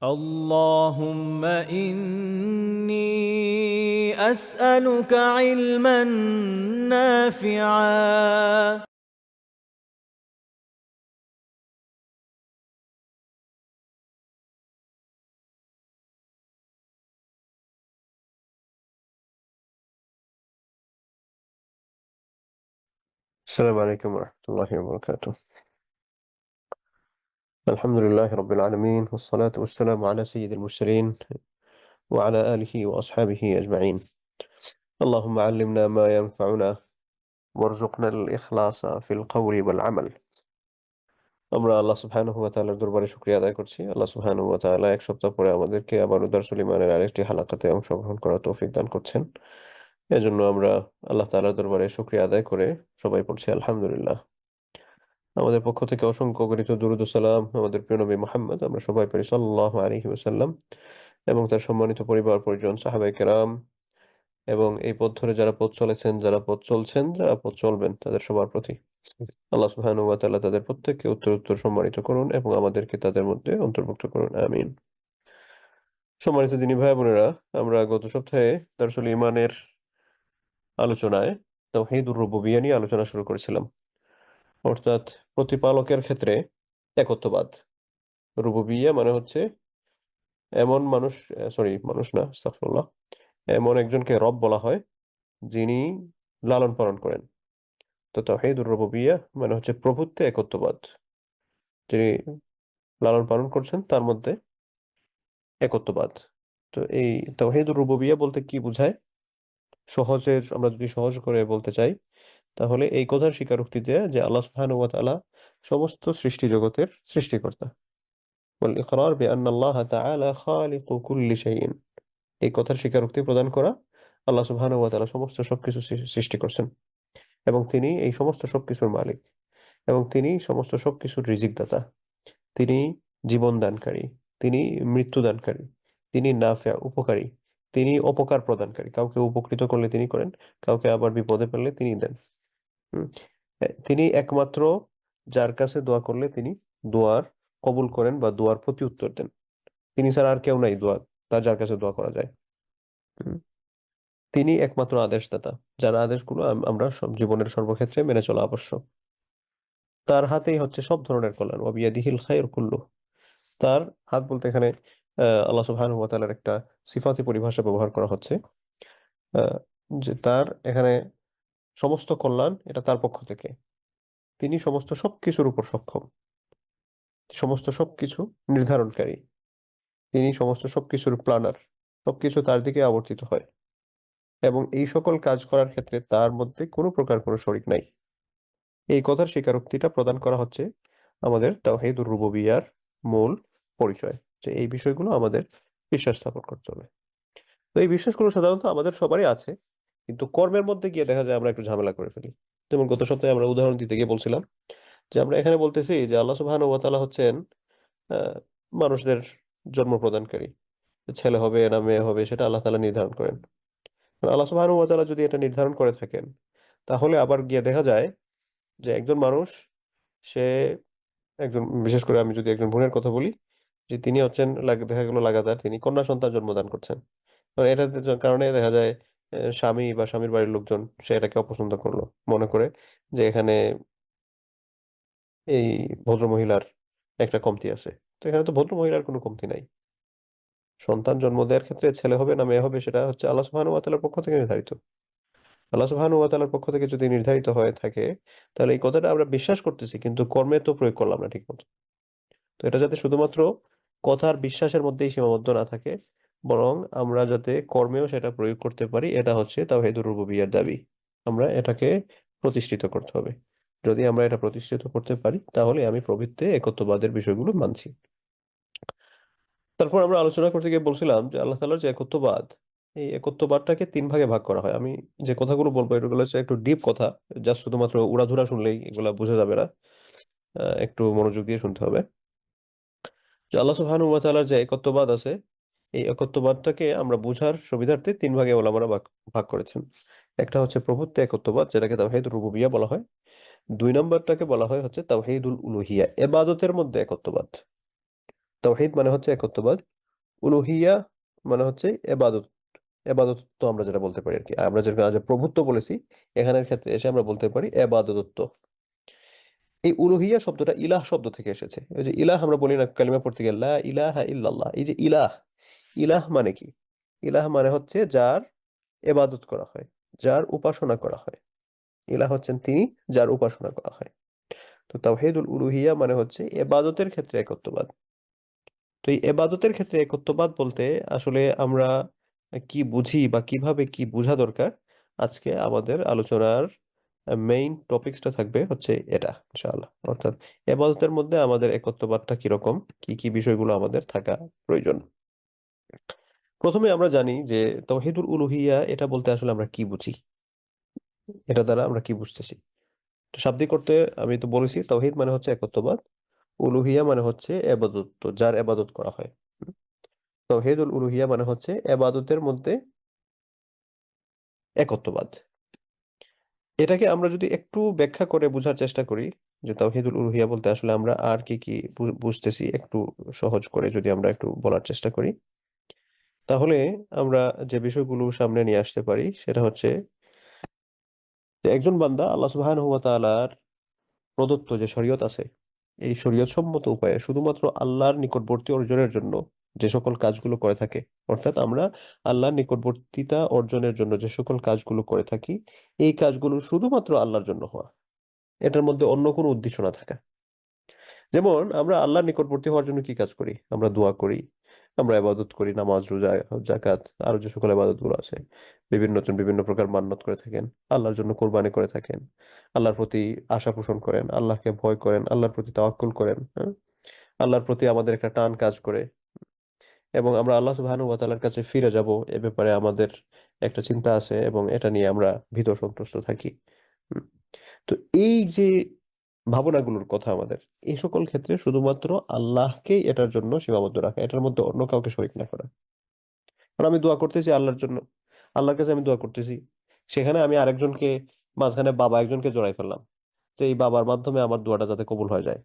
اللهم إني أسألك علما نافعا. السلام عليكم ورحمة الله وبركاته. الحمد لله رب العالمين، والصلاة والسلام على سيد المرسلين وعلى آله وأصحابه أجمعين. اللهم علمنا ما ينفعنا وارزقنا الإخلاص في القول والعمل. আমরা আল্লাহ সুবহানাহু ওয়া তাআলার দরবারে শুকরিয়া আদায় করছি। আল্লাহ সুবহানাহু ওয়া তাআলা এক সপ্তাহ পরে আমাদেরকে আবারও দারসুল ঈমানের আরেকটি হালাকাতে অংশগ্রহণ করার তৌফিক দান করছেন। এজন্য আমরা আল্লাহ তাআলার দরবারে শুকরিয়া আদায় করে সবাই পড়ছি আলহামদুলিল্লাহ। আমাদের পক্ষ থেকে অসংখ্য গণিত দুরূদ ও সালাম আমাদের প্রিয় নবী মুহাম্মদ, আমরা সবাই পড়ি সাল্লাল্লাহু আলাইহি ওয়াসাল্লাম, এবং তার সম্মানিত পরিবার পরিজন, সাহাবায়ে কেরাম, এবং এই পথ ধরে যারা পথ চলেছেন, যারা পথ চলছেন, যারা পথ চলবেন, তাদের সবার প্রতি আল্লাহ সুবহানাহু ওয়া তাআলা তাদের প্রত্যেককে উত্তরোত্তর সম্মানিত করুন এবং আমাদেরকে তাদের মধ্যে অন্তর্ভুক্ত করুন। আমিন। সম্মানিত দিনী ভাই বোনেরা, আমরা গত সপ্তাহে দারসুল ঈমানের আলোচনায় তাওহীদুর রুবুবিয়্যাহ নিয়ে আলোচনা শুরু করেছিলাম। অর্থাৎ প্রতিপালকের ক্ষেত্রে একত্ববাদ। রুবুবিয়্যাহ মানে হচ্ছে এমন মানুষ, মানুষ না, আস্তাগফিরুল্লাহ। এমন একজনকে রব বলা হয় যিনি লালন পালন করেন। তো তাওহীদুর রুবুবিয়্যাহ মানে হচ্ছে প্রভুত্বে একত্ববাদ। যিনি লালন পালন করছেন তার মধ্যে একত্ববাদ। তো এই তাওহীদুর রুবুবিয়্যাহ বলতে কি বোঝায়? আমরা যদি সহজ করে বলতে চাই, তাহলে এই কথার স্বীকারোক্তি দেয়া যে আল্লাহ সুবহানাহু ওয়া তাআলা সমস্ত সৃষ্টি জগতের সৃষ্টিকর্তা। ওয়াল ইকরার বিআন্না আল্লাহ তাআলা খালিকু কুল্লি শাইইন। এই কথার স্বীকারোক্তি প্রদান করা আল্লাহ সুবহানাহু ওয়া তাআলা সমস্ত সবকিছু সৃষ্টি করছেন এবং তিনি এই সমস্ত সবকিছুর মালিক, এবং তিনি সমস্ত সবকিছুর রিজিক দাতা। তিনি জীবন দানকারী, তিনি মৃত্যু দানকারী, তিনি নাফিয়া উপকারী, তিনি অপকার প্রদানকারী। কাউকে উপকৃত করলে তিনি করেন, কাউকে আবার বিপদে ফেললে তিনি দেন। হুম? তিনি একমাত্র যার কাছে দোয়া করলে তিনি দোয়ার কবুল করেন বা দোয়ার প্রতি উত্তর দেন। তিনি ছাড়া আর কেউ নাই যার কাছে দোয়া করা যায়। হুম? তিনি একমাত্র আদেশদাতা, যার আদেশগুলো আমরা সব জীবনের সর্বক্ষেত্রে মেনে চলা আবশ্যক। তার হাতেই হচ্ছে সব ধরনের কল্যাণ। ওয়া বিয়াদিহিল খায়রু কুল্লুহ। তার হাত বলতে এখানে আল্লাহ সুবহানাহু ওয়া তাআলার একটা সিফাতি পরিভাষা ব্যবহার করা হচ্ছে। আহ, যে তার এখানে সমস্ত কল্যাণ এটা তার পক্ষ থেকে। তিনি সমস্ত সবকিছুর উপর সক্ষম, সমস্ত সবকিছু নির্ধারণকারী, তিনি সমস্ত সবকিছুর প্ল্যানার। সবকিছু তার দিকে আবর্তিত হয় এবং এই সকল কাজ করার ক্ষেত্রে তার মধ্যে কোনো প্রকার কোনো শরিক নাই। এই কথার স্বীকারোক্তিটা প্রদান করা হচ্ছে আমাদের তাওহীদুর রুবুবিয়্যাহর মূল পরিচয়, যে এই বিষয়গুলো আমাদের বিশ্বাস স্থাপন করতে হবে। তো এই বিশ্বাসগুলো সাধারণত আমাদের সবারই আছে, কিন্তু কর্মের মধ্যে গিয়ে দেখা যায় আমরা একটু ঝামেলা করে ফেলি। যেমন গত সপ্তাহে আমরা উদাহরণ দিতে গিয়ে বলছিলাম যে আমরা এখানে বলতেছি যে আল্লাহ সুবহানাহু ওয়া তাআলা হচ্ছেন আহ, মানুষদের জন্ম প্রদানকারী। ছেলে হবে না মেয়ে হবে সেটা আল্লাহ তাআলা নির্ধারণ করেন। আল্লাহ সুবহানাহু ওয়া তাআলা যদি এটা নির্ধারণ করে থাকেন, তাহলে আবার গিয়ে দেখা যায় যে একজন মানুষ, সে একজন, বিশেষ করে আমি যদি একজন বোনের কথা বলি, যে তিনি হচ্ছেন দেখা গেল লাগাতার তিনি কন্যা সন্তান জন্মদান করছেন। এটার কারণে দেখা যায় স্বামী বা স্বামীর বাড়ির লোকজন সে এটাকে অপছন্দ করলো, মনে করে যে এখানে এই ভদ্র মহিলার একটা কমতি আছে। তো এখানে তো ভদ্র মহিলার কোনো কমতি নাই। সন্তান জন্ম দেওয়ার ক্ষেত্রে ছেলে হবে না মেয়ে হবে সেটা হচ্ছে আল্লাহ সুবহানাহু ওয়া তাআলার পক্ষ থেকে নির্ধারিত। আল্লাহ সুবহানাহু ওয়া তাআলার পক্ষ থেকে যদি নির্ধারিত হয়ে থাকে, তাহলে এই কথাটা আমরা বিশ্বাস করতেছি কিন্তু কর্মে তো প্রয়োগ করলাম না ঠিক মতো। তো এটা যাতে শুধুমাত্র কথার বিশ্বাসের মধ্যেই সীমাবদ্ধ না থাকে, বরং আমরা যাতে কর্মেও সেটা প্রয়োগ করতে পারি, এটা হচ্ছে তাওহীদুর রুবুবিয়্যাহর দাবি। আমরা এটাকে প্রতিষ্ঠিত করতে হবে। যদি আমরা এটা প্রতিষ্ঠিত করতে পারি, তাহলে আমি প্রভৃত্যে একত্ববাদের বিষয়গুলো মানছি। তারপর আমরা আলোচনা করতে গিয়ে বলছিলাম যে আল্লাহ তাআলার যে একত্ববাদ, এই একত্ববাদটাকে তিন ভাগে ভাগ করা হয়। আমি যে কথাগুলো বলবো এগুলো হচ্ছে একটু ডিপ কথা, জাস্ট শুধুমাত্র উড়াধুরা শুনলেই এগুলা বোঝা যাবে না। একটু মনোযোগ দিয়ে শুনতে হবে। যে আল্লাহ সুবহানাহু ওয়া তাআলার যে একত্ববাদ আছে, এই একত্ববাদটাকে আমরা বোঝার সুবিধার্থে তিন ভাগে ওলামারা ভাগ ভাগ করেছেন। একটা হচ্ছে প্রভুত্বে একত্ববাদ, যেটাকে তাওহীদুর রুবুবিয়্যাহ বলা হয়। দুই নম্বরটাকে বলা হয় হচ্ছে তাওহীদুল উলুহিয়্যাহ, ইবাদতের মধ্যে একত্ববাদ। তাওহীদ মানে হচ্ছে একত্ববাদ, উলুহিয়া মানে হচ্ছে এবাদত। এবাদতত্ব আমরা যেটা বলতে পারি আর কি, আমরা যেটা আজ প্রভুত্ব বলেছি, এখানের ক্ষেত্রে এসে আমরা বলতে পারি এবাদতত্ব। এই উলুহিয়া শব্দটা ইলাহ শব্দ থেকে এসেছে। এই যে ইলাহ আমরা বলি না কালিমা পড়তে গেলে, লা ইলাহা ইল্লাল্লাহ, এই যে ইলাহ, ইলাহ মানে কি? ইলাহ মানে হচ্ছে যার এবাদত করা হয়, যার উপাসনা করা হয়। ইলাহ হচ্ছেন তিনি যার উপাসনা করা হয়। তো তাওহীদুল উলুহিয়া মানে হচ্ছে এবাদতের ক্ষেত্রে একত্ববাদ। তো এই এবাদতের ক্ষেত্রে একত্ববাদ বলতে আসলে আমরা কি বুঝি বা কিভাবে কি বোঝা দরকার, আজকে আমাদের আলোচনার মেইন টপিকসটা থাকবে হচ্ছে এটা ইনশাআল্লাহ। অর্থাৎ এবাদতের মধ্যে আমাদের একত্ববাদটা কিরকম, কি কি বিষয়গুলো আমাদের থাকা প্রয়োজন। প্রথমে আমরা জানি যে তাওহীদুল উলুহিয়া এটা বলতে আসলে আমরা কি বুঝি, এটা দ্বারা আমরা কি বুঝতেছি। তো শাব্দিক অর্থে আমি তো বলেছি তাওহীদ মানে হচ্ছে একত্ববাদ, উলুহিয়া মানে হচ্ছে এবাদত, যার এবাদত করা হয়। তাওহীদুল উলুহিয়া মানে হচ্ছে এবাদতের মধ্যে একত্ববাদ। এটাকে আমরা যদি একটু ব্যাখ্যা করে বোঝার চেষ্টা করি যে তাওহীদুল উলুহিয়া বলতে আসলে আমরা আর কি কি বুঝতেছি, একটু সহজ করে যদি আমরা একটু বলার চেষ্টা করি, তাহলে আমরা যে বিষয়গুলো সামনে নিয়ে আসতে পারি সেটা হচ্ছে যে একজন বান্দা আল্লাহ সুবহানাহু ওয়া তাআলার প্রদত্ত যে শরীয়ত আছে, এই শরীয়ত সম্মত উপায়ে শুধুমাত্র আল্লাহর নিকটবর্তী অর্জনের জন্য যে সকল কাজগুলো করে থাকে, অর্থাৎ আমরা আল্লাহর নিকটবর্তিতা অর্জনের জন্য যে সকল কাজগুলো করে থাকি, এই কাজগুলো শুধুমাত্র আল্লাহর জন্য হওয়া, এটার মধ্যে অন্য কোনো উদ্দেশ্য না থাকা। যেমন আমরা আল্লাহর নিকটবর্তী হওয়ার জন্য কি কাজ করি? আমরা দোয়া করি, আমরা ইবাদত করি, নামাজ, রোজা, যাকাত, আরো যে সকল ইবাদত গুলো আছে, বিভিন্ন জন বিভিন্ন প্রকার মান্যত করে থাকেন, আল্লাহর জন্য কোরবানি করে থাকেন, আল্লাহর প্রতি আশা পোষণ করেন, আল্লাহকে ভয় করেন, আল্লাহর প্রতি তাওয়াক্কুল করেন, হ্যাঁ? আল্লাহর প্রতি আমাদের একটা টান কাজ করে, এবং আমরা আল্লাহ সুবহানাহু ওয়া তাআলার কাছে ফিরে যাব এ ব্যাপারে আমাদের একটা চিন্তা আছে এবং এটা নিয়ে আমরা ভীত সন্ত্রস্ত থাকি। হুম। তো এই যে ভাবনাগুলোর কথা আমাদের, এই সকল ক্ষেত্রে শুধুমাত্র আল্লাহকেই এটার জন্য সীমাবদ্ধ রাখা, এটার মধ্যে অন্য কাউকে শরীক না করা। কারণ আমি দোয়া করতেছি আল্লাহর জন্য, আল্লাহর কাছে আমি দোয়া করতেছি, সেখানে আমি আরেকজনকে, মাঝখানে বাবা একজনকে জড়াই ফেললাম, যে এই বাবার মাধ্যমে আমার দোয়াটা যাতে কবুল হয়ে যায়,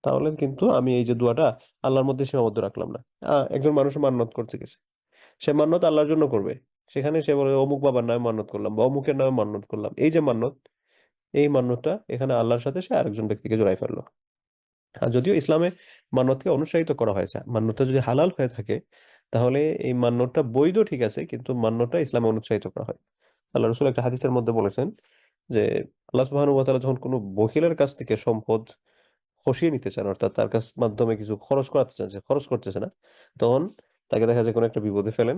তাহলে কিন্তু আমি এই যে দোয়াটা আল্লাহর মধ্যে সীমাবদ্ধ রাখলাম না। একজন মানুষ মান্যত করতে গেছে, সে মান্যত আল্লাহর জন্য করবে, সেখানে সে বলে অমুক বাবার নামে মান্যত করলাম বা অমুকের নামে মান্যত করলাম, এই যে মান্যত, এই মান্যতটা এখানে আল্লাহর সাথে সে আরেকজন ব্যক্তিকে জড়াই ফেললো। আর যদিও ইসলামে মান্যতকে অনুৎসাহিত করা হয়েছে, মান্যতটা যদি হালাল হয়ে থাকে তাহলে এই মান্যতটা বৈধ, ঠিক আছে, কিন্তু মান্যতটা ইসলামে অনুৎসাহিত করা হয়। আল্লাহ রসুল একটা হাদিসের মধ্যে বলেছেন যে আল্লাহ সুবহানাহু ওয়া তাআলা যখন কোনো বখিলের কাছ থেকে সম্পদ খসিয়ে নিতে চান, অর্থাৎ তার কাছ মাধ্যমে কিছু খরচ করাতে চান, সে খরচ করতেছে না, তখন তাকে দেখা যায় কোনো একটা বিপদে ফেলেন,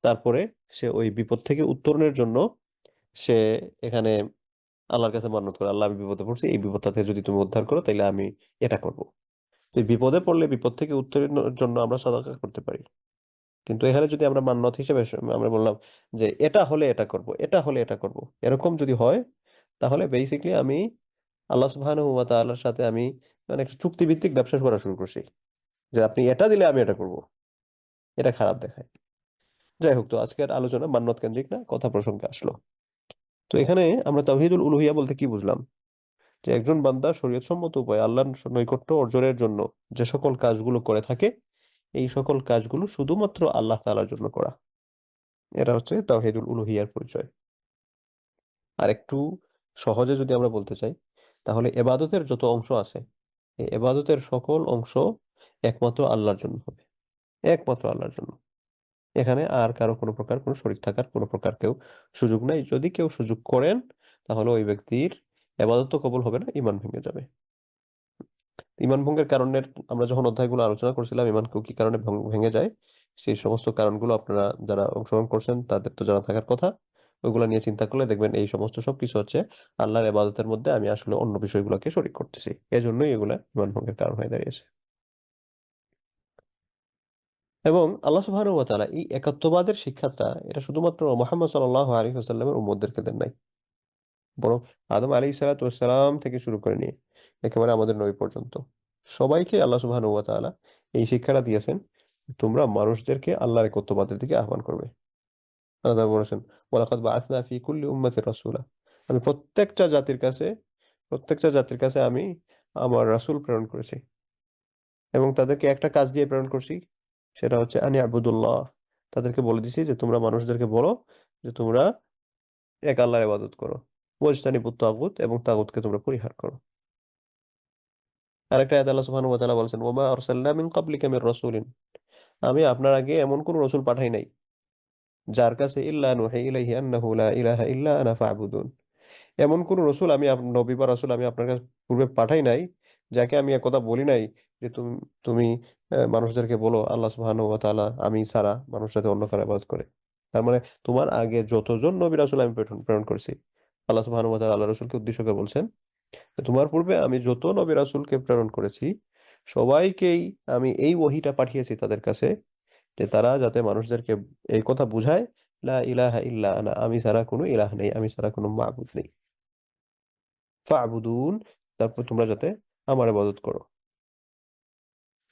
তারপরে সে ওই বিপদ থেকে উত্তরণের জন্য সে এখানে আল্লাহর কাছে মান্যত করে, আল্লাহ আমি বিপদে পড়ছি, এই বিপদটা থেকে যদি তুমি উদ্ধার করো তাহলে আমি এটা করব। তো এই বিপদে পড়লে বিপদ থেকে উত্তরণের জন্য আমরা সাদাকা করতে পারি, কিন্তু এখানে যদি আমরা মান্যত হিসেবে আমরা বললাম যে এটা হলে এটা করব, এটা হলে এটা করব, এরকম যদি হয়, তাহলে বেসিক্যালি আমি আল্লাহ সুবহানাহু ওয়া তাআলার সাথে আমি মানে একটা চুক্তিভিত্তিক ব্যবসা করা শুরু করছি, যে আপনি এটা দিলে আমি এটা করব। এটা খারাপ দেখায়। যাই হোক, তো আজকের আলোচনা মান্যত কেন্দ্রিক না, কথা প্রসঙ্গে আসলো। তো এখানে আমরা তাওহীদুল উলুহিয়া বলতে কি বুঝলাম, যে একজন বান্দা শরীয়তসম্মত উপায়ে আল্লাহর নৈকট্য অর্জনের জন্য যে সকল কাজগুলো করে থাকে, এই সকল কাজগুলো শুধুমাত্র আল্লাহ তাআলার জন্য করা, এটা হচ্ছে তাওহীদুল উলুহিয়ার পরিচয়। আর একটু সহজে যদি আমরা বলতে চাই, তাহলে এবাদতের যত অংশ আছে, এই এবাদতের সকল অংশ একমাত্র আল্লাহর জন্য হবে, একমাত্র আল্লাহর জন্য। এখানে আর কারো কোনো প্রকার কোনো শরীক থাকার কোনো প্রকার কেউ সুযোগ নাই। যদি কেউ সুযোগ করেন তাহলে ওই ব্যক্তির এবাদত তো কবুল হবে না, ঈমান ভেঙে যাবে। ঈমান ভঙ্গের কারণের আমরা যখন অধ্যায়গুলো আলোচনা করছিলাম, ঈমান কি কারণে ভেঙে যায়, সেই সমস্ত কারণগুলো আপনারা যারা অংশগ্রহণ করছেন তাদের তো জানা থাকার কথা। ওইগুলো নিয়ে চিন্তা করলে দেখবেন এই সমস্ত সবকিছু হচ্ছে আল্লাহর ইবাদতের মধ্যে আমি আসলে অন্য বিষয়গুলোকে শরীক করতেছি, এজন্যই এগুলা ঈমান ভঙ্গের কারণ হয়ে দাঁড়িয়েছে। এবং আল্লাহ সুবহানাহু ওয়া তাআলা এই একাত্মবাদের শিক্ষাটা এটা শুধুমাত্র মুহাম্মদ সাল্লাল্লাহু আলাইহি ওয়াসাল্লামের উম্মতদেরকে দেন নাই, বরং আদম আলাইহিস সালাতু ওয়াস সালাম থেকে শুরু করে নিয়ে একেবারে আমাদের নবী পর্যন্ত সবাইকে আল্লাহ সুবহানাহু ওয়া তাআলা এই শিক্ষাটা দিয়েছেন, তোমরা মানুষদেরকে আল্লাহর একত্ববাদের দিকে আহ্বান করবে। আল্লাহ তাআলা বলেছেন, ওয়ালাকাদ বাআসনা ফি কুল্লি উম্মাতির রাসূলা, আমি প্রত্যেকটা জাতির কাছে আমি আমার রাসূল প্রেরণ করেছি। এবং তাদেরকে একটা কাজ দিয়ে প্রেরণ করছি, সেটা হচ্ছে আনি আবুদুল্লাহ। তাদেরকে বলে দিছি যে তোমরা মানুষদেরকে বলো যে তোমরা এক আল্লাহর ইবাদত করো, ওয়াজতানিবুত তাগুত, এবং তাগুতকে তোমরা পরিহার করো। আরেকটা আয়াতে আল্লাহ সুবহানাহু ওয়া তাআলা বলেছেন, ওয়া মা আরসালনা মিন ক্বাবলিকা মির রাসূলিন, আমি আপনার আগে এমন কোন রাসূল পাঠাই নাই যার কাছে ইল্লা নুহি ইলাইহি আন্নাহু লা ইলাহা ইল্লা আনা ফা'বুদুন, এমন কোন রসুল আমি নবী বা রাসূল আমি আপনার কাছে পূর্বে পাঠাই নাই যাকে আমি একথা বলি নাই যে তুমি তুমি মানুষদেরকে বলো আল্লাহ সুবহানাহু ওয়া তাআলা আমি ছাড়া মানুষ যাতে অন্য কারো ইবাদত করে। তার মানে তোমার আগে যতজন নবী রাসূল আমি প্রেরণ প্রেরণ করেছি, আল্লাহ সুবহানাহু ওয়া তাআলা আল্লাহ রাসূলকে উদ্দেশ্য করে বলছেন যে তোমার পূর্বে আমি যত নবী রাসূলকে প্রেরণ করেছি সবাইকেই আমি এই ওহীটা পাঠিয়েছি তাদের কাছে যে তারা যাতে মানুষদেরকে এই কথা বুঝায়, লা ইলাহা ইল্লা আনা, আমি ছাড়া কোনো ইলাহ নেই, আমি ছাড়া কোনো মাবুদ নেই, ফা'বুদুন, তারপর তোমরা যাতে আমার ইবাদত করো।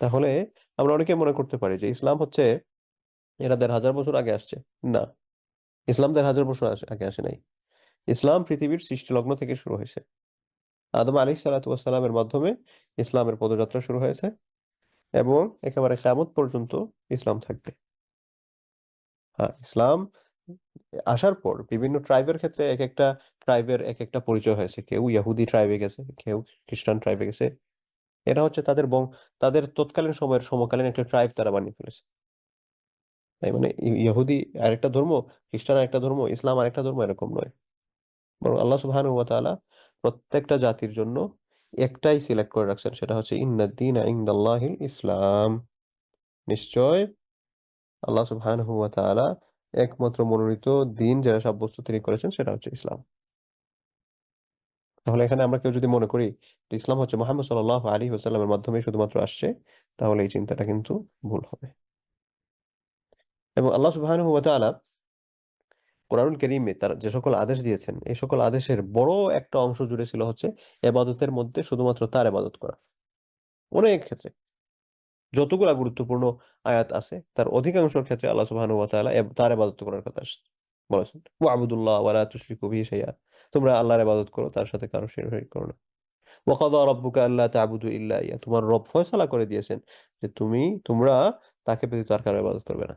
তাহলে আমরা অনেকে মনে করতে পারি যে ইসলাম হচ্ছে এরা ১,৫০০ বছর আগে আসছে। না, ইসলাম ১,৫০০ বছর আগে আসে নাই। ইসলাম পৃথিবীর সৃষ্টি লগ্ন থেকে শুরু হয়েছে। আদম আলাইহিস সালাতু ওয়াস সালামের মাধ্যমে ইসলামের পদযাত্রা শুরু হয়েছে এবং একেবারে কিয়ামত পর্যন্ত ইসলাম থাকবে। হ্যাঁ, ইসলাম আসার পর বিভিন্ন ট্রাইবের ক্ষেত্রে একেকটা ট্রাইবের একেকটা পরিচয় হয়েছে। কেউ ইহুদি ট্রাইবে গেছে, কেউ খ্রিস্টান ট্রাইবে গেছে। এরা হচ্ছে তাদের তৎকালীন সময়ের সমকালীন একটা ট্রাইব তারা বানিয়ে ফেলেছে। তাই মানে ইহুদি আরেকটা ধর্ম, খ্রিস্টান আরেকটা ধর্ম, ইসলাম আরেকটা ধর্ম, এরকম নয়। বরং আল্লাহ সুবহানাহু ওয়া তাআলা প্রত্যেকটা জাতির জন্য একটাই সিলেক্ট করে রাখছেন, সেটা হচ্ছে ইন্নাদ দীনা ইনদাল্লাহিল ইসলাম। নিশ্চয় আল্লাহ সুবহানাহু ওয়া তাআলা একমাত্র মনোনীত দিন যেটা সাব্যস্ত তিনি করেছেন সেটা হচ্ছে ইসলাম। তাহলে এখানে আমরা কেউ যদি মনে করি যে ইসলাম হচ্ছে মুহাম্মদ সাল্লাল্লাহু আলাইহি ওয়াসাল্লামের মাধ্যমে শুধুমাত্র আসছে, তাহলে এই চিন্তাটা কিন্তু ভুল হবে। এবং আল্লাহ সুবহানাহু ওয়া তাআলা কোরআনুল কারীমে তার যে সকল আদেশ দিয়েছেন এই সকল আদেশের বড় একটা অংশ জুড়ে ছিল হচ্ছে ইবাদতের মধ্যে শুধুমাত্র তার ইবাদত করা। অনেক ক্ষেত্রে যতগুলা গুরুত্বপূর্ণ আয়াত আছে তার অধিকাংশের ক্ষেত্রে আল্লাহ সুবহানাহু ওয়া তাআলা তার ইবাদত করার কথা বলেছেন। ওয়াবুদুল্লাহ ওয়া লা তুশরিকু বিহি শাইআ, তোমরা আল্লাহর ইবাদত করো, তার সাথে কারো শিরক করো না। ওয়া কাযা রাব্বুকা আল্লা তা'বুদু ইল্লা ইয়্যাহু, তোমার রব ফয়সালা করে দিয়েছেন যে তোমরা তাকে ব্যতীত আর কারো ইবাদত করবে না।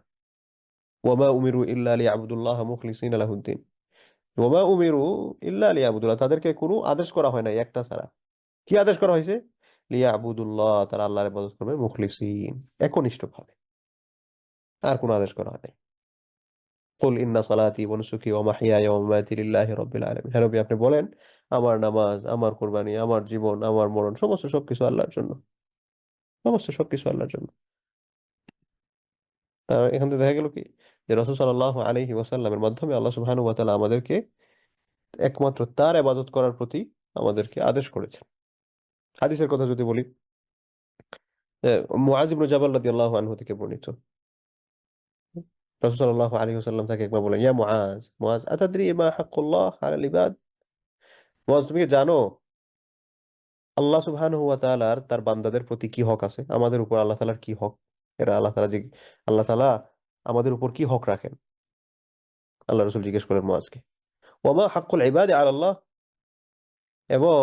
ওয়া মা উমিরু ইল্লা লিয়াবুদুল্লাহ মুখলিসিনা লাহুদ্দিন, ওয়া মা উমিরু ইল্লা লিয়াবুদুল্লাহ, তাদেরকে কোনো আদেশ করা হয় নাই একটা ছাড়া। কি আদেশ করা হয়েছে? লিয়াবুদুল্লাহ, তারা আল্লাহর ইবাদত করবে মুখলিসিন, একনিষ্ঠভাবে। আর কোনো আদেশ করা হয় নাই। কুল ইন্না সালাতি ওয়া নুসুকি ওয়া মাহইয়ায়া ওয়া মামাতি লিল্লাহি রাব্বিল আলামিন, হে নবী আপনি বলেন আমার নামাজ, আমার কুরবানি, আমার জীবন, আমার মরণ সমস্ত সবকিছু আল্লাহর জন্য, সমস্ত সবকিছু আল্লাহর জন্য। এখান থেকে দেখা গেল কি যে রাসূল সাল্লাল্লাহু আলাইহি ওয়াসাল্লামের মাধ্যমে আল্লাহ সুবহানাহু ওয়া তাআলা আমাদেরকে একমাত্র তার ইবাদত করার প্রতি আমাদেরকে আদেশ করেছেন। হাদিসের কথা যদি বলি, মুআয ইবনে জাবাল রাদিয়াল্লাহু আনহু থেকে বর্ণিত, রাসূল সাল্লাল্লাহু আলাইহি ওয়াসাল্লাম তাকে একবার বললেন, ইয়া মুআয, মুআয আতাদরি মা হাক্কুল্লাহ আলাল ইবাদ, মুআয তুমি কি জানো আল্লাহ সুবহানাহু ওয়া তাআলার তার বান্দাদের প্রতি কি হক আছে? আমাদের উপর আল্লাহ তাআলার কি হক? এরা আল্লাহ তাআলা আমাদের উপর কি হক রাখেন? আল্লাহ রাসূল জিজ্ঞেস করলেন মুআযকে। ওয়া মা হাক্কুল ইবাদি আলা আল্লাহ, এবং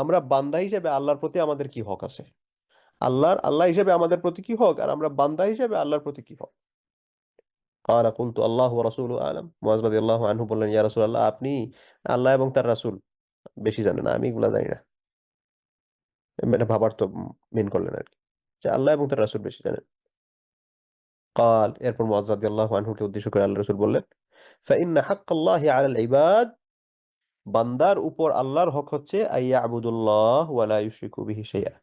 আমরা বান্দা হিসেবে আল্লাহর প্রতি আমাদের কি হক আছে? আল্লাহ হিসেবে আমাদের প্রতি কি হক, আর আমরা বান্দা হিসেবে আল্লাহর প্রতি কি হক? ক্বালা কুলতু আল্লাহু ওয়া রাসূলুহু আ'লাম, মুআয রাদিয়াল্লাহু আনহু বললেন, ইয়া রাসূলুল্লাহ আপনি আল্লাহ এবং তার রাসূল বেশি জানেন, আমি এগুলা জানি না। এটা ভাবার্থ মিন করলেন আরকি, যে আল্লাহ এবং তার রাসূল বেশি জানেন। এরপর মুআয রাদিয়াল্লাহু আনহুকে উদ্দেশ্য করে আল্লাহ রাসূল বললেন, ফাইন্না হাক্কাল্লাহি আলাল ইবাদ, বান্দার উপর আল্লাহর হক হচ্ছে আইয়াবুদুল্লাহ ওয়া লা ইউশরিকু বিহি শাইআ,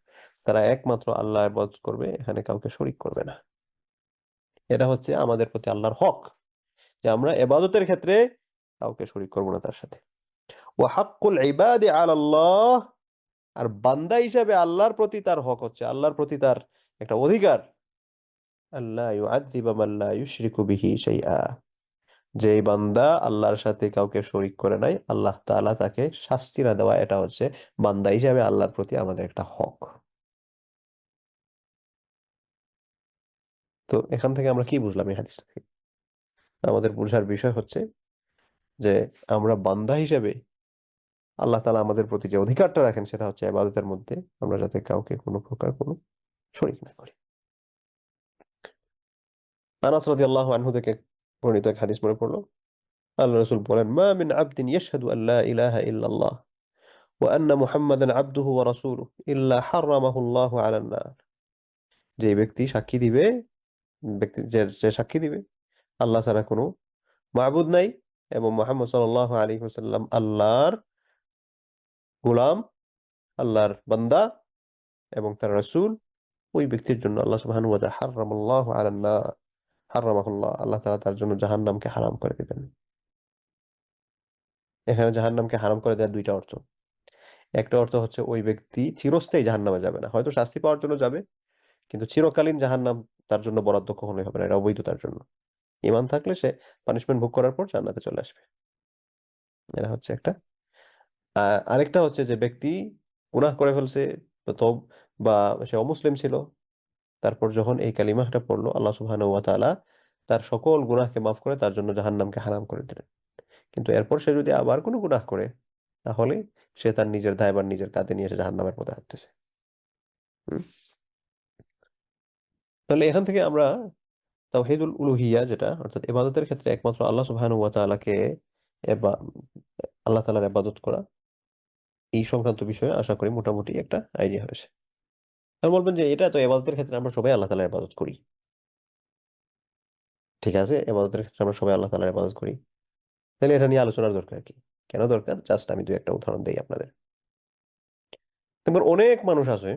তারা একমাত্র আল্লাহর ইবাদত করবে, এখানে কাউকে শরীক করবে না। এটা হচ্ছে আমাদের প্রতি আল্লাহর হক, যে আমরা ইবাদতের ক্ষেত্রে কাউকে শরীক করব না তার সাথে। ওয়া হাক্কুল ইবাদি আলাল্লাহ, আর বান্দা হিসেবে আল্লাহর প্রতি তার হক হচ্ছে, আল্লাহর প্রতি তার একটা অধিকার, আল্লাহ ইউআযযিবা মান লা ইউশরিকু বিহি শাইআ, যেই বান্দা আল্লাহর সাথে কাউকে শরীক করে নাই আল্লাহ তাআলা তাকে শাস্তি না দেওয়া, এটা হচ্ছে বান্দা হিসেবে আল্লাহর প্রতি আমাদের একটা হক। তো এখান থেকে আমরা কি বুঝলাম এই হাদিসটা থেকে? আমাদের বোঝার বিষয় হচ্ছে যে আমরা বান্দা হিসেবে আল্লাহ তাআলা আমাদের প্রতি যে অধিকারটা রাখেন সেটা হচ্ছে ইবাদতের মধ্যে আমরা যাতে কাউকে কোনো প্রকার কোনো শরীক না করি। আনাস রাদিয়াল্লাহু আনহু থেকে বর্ণিত এক হাদিস মনে পড়লো, আল্লাহ রাসূল বলেন, মা মিন আবদিন ইয়াশহাদু আন লা ইলাহা ইল্লাল্লাহ ওয়া আন্না মুহাম্মাদান আবদুহু ওয়া রাসূলুহু ইল্লা হাররামাহু আল্লাহু আলান নার। যে ব্যক্তি সাক্ষী দিবে, যে সাক্ষী দিবে আল্লাহ ছাড়া কোনো মাবুদ নাই এবং মুহাম্মদ সাল্লাল্লাহু আলাইহি ওয়াসাল্লাম আল্লাহর গোলাম, আল্লাহর বান্দা এবং তার রাসূল, ওই ব্যক্তির জন্য আল্লাহ সুবহানাহু ওয়া তাআলা হাররামাল্লাহু আলান নার, হাররামাহুল্লাহ, আল্লাহ তাআলা তার জন্য জাহান্নামকে হারাম করে দিবেন। এখানে জাহান্নামকে হারাম করে দেওয়ার দুইটা অর্থ। একটা অর্থ হচ্ছে ওই ব্যক্তি চিরস্থায়ী জাহান্নামে যাবে না, হয়তো শাস্তি পাওয়ার জন্য যাবে, কিন্তু চিরকালীন জাহান্নাম তার জন্য বরাদ্দ কখনোই হবে না, এটা অবৈধ তার জন্য। ঈমান থাকলে সে পানিশমেন্ট ভোগ করার পর জান্নাতে চলে আসবে। এটা হচ্ছে একটা। আরেকটা হচ্ছে যে ব্যক্তি গুনাহ করে ফেলছে, তো বা সে অমুসলিম ছিল, তারপর যখন এই কালিমাটা পড়লো, আল্লাহ সুবহানাহু ওয়া তাআলা তার সকল গুনাহকে মাফ করে তার জন্য জাহান্নামকে হারাম করে দিলেন। কিন্তু এরপর সে যদি আবার কোনো গুনাহ করে, তাহলে সে তার নিজের দায়ভার নিজের কাঁধে নিয়ে এসে জাহান্নামের পথে হাঁটতেছে। হুম? তাহলে এখান থেকে আমরা তাওহীদুল উলুহিয়া, যেটা অর্থাৎ ইবাদতের ক্ষেত্রে একমাত্র আল্লাহ সুবহানাহু ওয়া তাআলাকে এবা আল্লাহ তাআলার ইবাদত করা, এই সংক্রান্ত বিষয়ে আশা করি মোটামুটি একটা আইডিয়া হয়েছে। আর বলবেন যে এটা তো ইবাদতের ক্ষেত্রে আমরা সবাই আল্লাহ তাআলার ইবাদত করি। ঠিক আছে, ইবাদতের ক্ষেত্রে আমরা সবাই আল্লাহ তাআলার ইবাদত করি। তাহলে এটা নিয়ে আলোচনার দরকার কি? কেন দরকার? জাস্ট আমি ২-১ টা উদাহরণ দেই আপনাদের। এবার অনেক মানুষ আছে,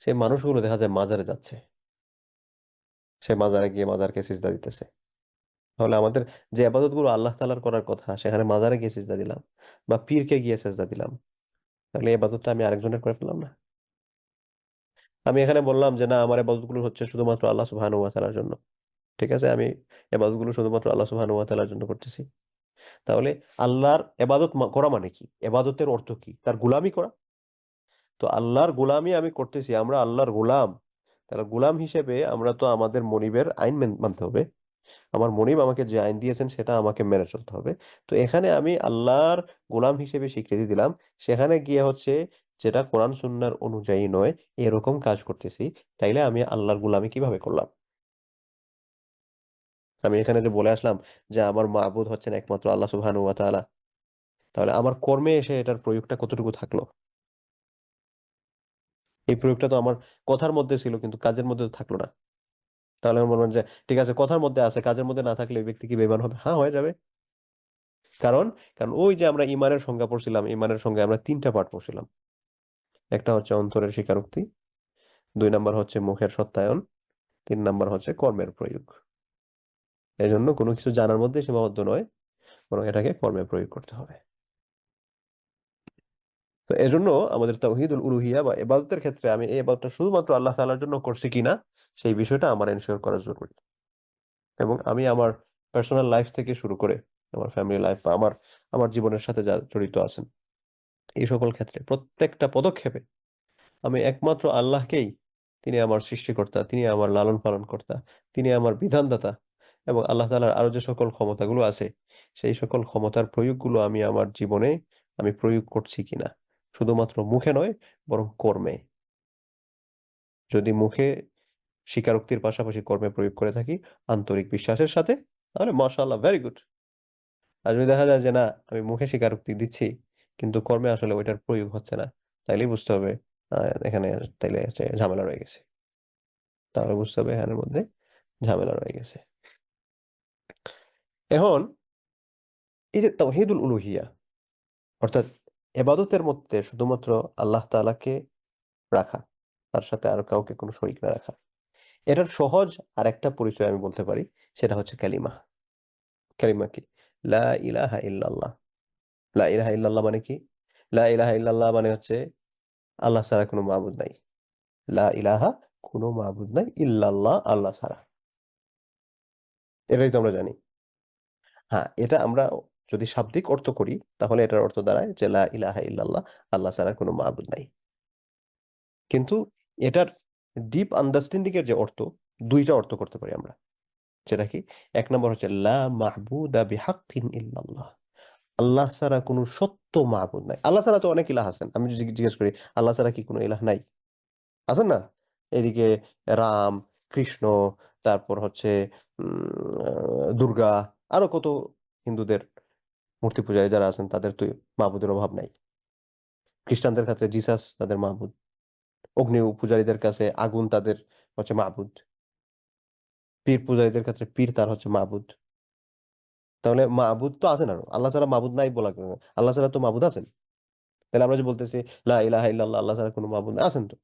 সেই মানুষগুলো দেখা যায় মাজারে যাচ্ছে। সে মাজারে গিয়ে মাজারকে সিজদা দিতেছে। তাহলে আমাদের যে ইবাদতগুলো আল্লাহ তাআলার করার কথা, সেখানে মাজারে গিয়ে সিজদা দিলাম বা পীরকে গিয়ে সিজদা দিলাম। তাহলে এই ইবাদতটা আমি আরেকজনের করে ফেললাম না? আমি এখানে বললাম যে না, আমার ইবাদতগুলো হচ্ছে শুধুমাত্র আল্লাহ সুবহানাহু ওয়া তাআলার জন্য। ঠিক আছে, আমি ইবাদতগুলো শুধুমাত্র আল্লাহ সুবহানাহু ওয়া তাআলার জন্য করতেছি। তাহলে আল্লাহর ইবাদত করা মানে কি? ইবাদতের অর্থ কি? তার গোলামি করা। তো আল্লাহর গোলামি আমি করতেছি, আমরা আল্লাহর গোলাম। তাহলে গোলাম হিসেবে আমরা তো আমাদের মনিবের আইন মানতে হবে। আমার মনিব আমাকে যে আইন দিয়েছেন সেটা আমাকে মেনে চলতে হবে। তো এখানে আমি আল্লাহর গোলাম হিসেবে স্বীকৃতি দিলাম, সেখানে গিয়ে হচ্ছে যেটা কোরআন সুন্নাহর অনুযায়ী নয়, এরকম কাজ করতেছি। তাইলে আমি আল্লাহর গোলামি কিভাবে করলাম? আমি এখানে যে বলে আসলাম যে আমার মাবুদ হচ্ছেন একমাত্র আল্লাহ সুবহানাহু ওয়া তাআলা, তাহলে আমার কর্মে এসে এটার প্রয়োগটা কতটুকু থাকলো? এই প্রয়োগটা তো আমার কথার মধ্যে ছিল, কিন্তু কাজের মধ্যে তো থাকলো না। তাহলে আমি বলবেন যে ঠিক আছে, কথার মধ্যে আছে, কাজের মধ্যে না থাকলে ওই ব্যক্তি কি বেঈমান হবে? হ্যাঁ, হয়ে যাবে। কারণ কারণ ওই যে আমরা ইমানের সংজ্ঞা পড়ছিলাম, ইমানের সংজ্ঞা আমরা ৩টা পার্ট পড়ছিলাম। একটা হচ্ছে অন্তরের স্বীকারোক্তি, ২ নাম্বার হচ্ছে মুখের সত্যায়ন, ৩ নাম্বার হচ্ছে কর্মের প্রয়োগ। এজন্য কোনো কিছু জানার মধ্যে সীমাবদ্ধ নয়, বরং এটাকে কর্মে প্রয়োগ করতে হবে। তো এজন্য আমাদের তাওহীদুল উলুহিয়া বা ইবাদতের ক্ষেত্রে আমি এই ইবাদতটা শুধুমাত্র আল্লাহ তাআলার জন্য করছি কিনা, সেই বিষয়টা আমার এনশিওর করা জরুরি। এবং আমি আমার পার্সোনাল লাইফ থেকে শুরু করে আমার ফ্যামিলি লাইফ বা আমার আমার জীবনের সাথে যা জড়িত আছেন, এই সকল ক্ষেত্রে প্রত্যেকটা পদক্ষেপে আমি একমাত্র আল্লাহকেই, তিনি আমার সৃষ্টিকর্তা, তিনি আমার লালন পালন কর্তা, তিনি আমার বিধানদাতা, এবং আল্লাহ তাআলার আরো যে সকল ক্ষমতাগুলো আছে, সেই সকল ক্ষমতার প্রয়োগগুলো আমি আমার জীবনে আমি প্রয়োগ করছি কিনা, শুধুমাত্র মুখে নয় বরং কর্মে। যদি মুখে স্বীকারোক্তির পাশাপাশি কর্মে প্রয়োগ করে থাকি আন্তরিক বিশ্বাসের সাথে, তাহলে মাশাআল্লাহ, ভেরি গুড। আর যদি দেখা যায় যে না, আমি মুখে স্বীকারোক্তি দিচ্ছি কিন্তু কর্মে আসলে ওইটার প্রয়োগ হচ্ছে না, তাইলেই বুঝতে হবে এখানে তাইলে হচ্ছে ঝামেলা রয়ে গেছে। তাহলে বুঝতে হবে এখানের মধ্যে ঝামেলা রয়ে গেছে। এখন এই যে তাওহীদুল উলুহিয়া, অর্থাৎ ইবাদতের মধ্যে শুধুমাত্র আল্লাহ তাআলাকে রাখা, তার সাথে আর কাউকে কোনো শরীক না রাখা, এটার সহজ আরেকটা পরিচয় আমি বলতে পারি, সেটা হচ্ছে কালিমা। কালিমা কি? লা ইলাহা ইল্লাল্লাহ। লা ইলাহা ইল্লাল্লাহ মানে কি? লা ইলাহা ইল্লাল্লাহ মানে হচ্ছে আল্লাহ ছাড়া কোনো মাবুদ নাই। লা ইলাহা, কোনো মাবুদ নাই, ইল্লাল্লাহ, আল্লাহ ছাড়া। এটাই তো আমরা জানি। হ্যাঁ, এটা আমরা যদি শাব্দিক অর্থ করি, তাহলে এটার অর্থ দাঁড়ায় যে লা ইলাহা ইল্লাল্লাহ, আল্লাহ ছাড়া কোনো মাবুদ নাই। কিন্তু এটার ডিপ আন্ডারস্ট্যান্ডিং এর যে অর্থ, ২ টা অর্থ করতে পারি আমরা। সেটা কি? ১ নম্বর হচ্ছে লা মাহবুদা বিহাক্কিন ইল্লাল্লাহ। আল্লাহ ছাড়া কোনো সত্য মাবুদ নাই। আল্লাহ ছাড়া তো অনেক ইলাহ আছেন। আমি যদি জিজ্ঞেস করি আল্লাহ ছাড়া কি কোনো ইলাহ নাই? আছেন না? এদিকে রাম, কৃষ্ণ, তারপর হচ্ছে দুর্গা, আরো কত হিন্দুদের মূর্তি পূজারী যারা আছেন তাদের তো মাবুদের অভাব নাই। খ্রিস্টানদের কাছে জিসাস তাদের মাবুদ, অগ্নি পূজারীদের কাছে আগুন তাদের হচ্ছে মাবুদ, পীর পূজারীদের কাছে পীর তার হচ্ছে মাবুদ। তাহলে মাবুদ তো আছেন, আরো আল্লাহ ছাড়া মাবুদ নাই বলা কেন? আল্লাহ ছাড়া তো মাবুদ আছেন। তাহলে আমরা যে বলতেছি লা ইলাহা ইল্লাল্লাহ, আল্লাহ ছাড়া কোনো মাবুদ নাই, আছেন তো।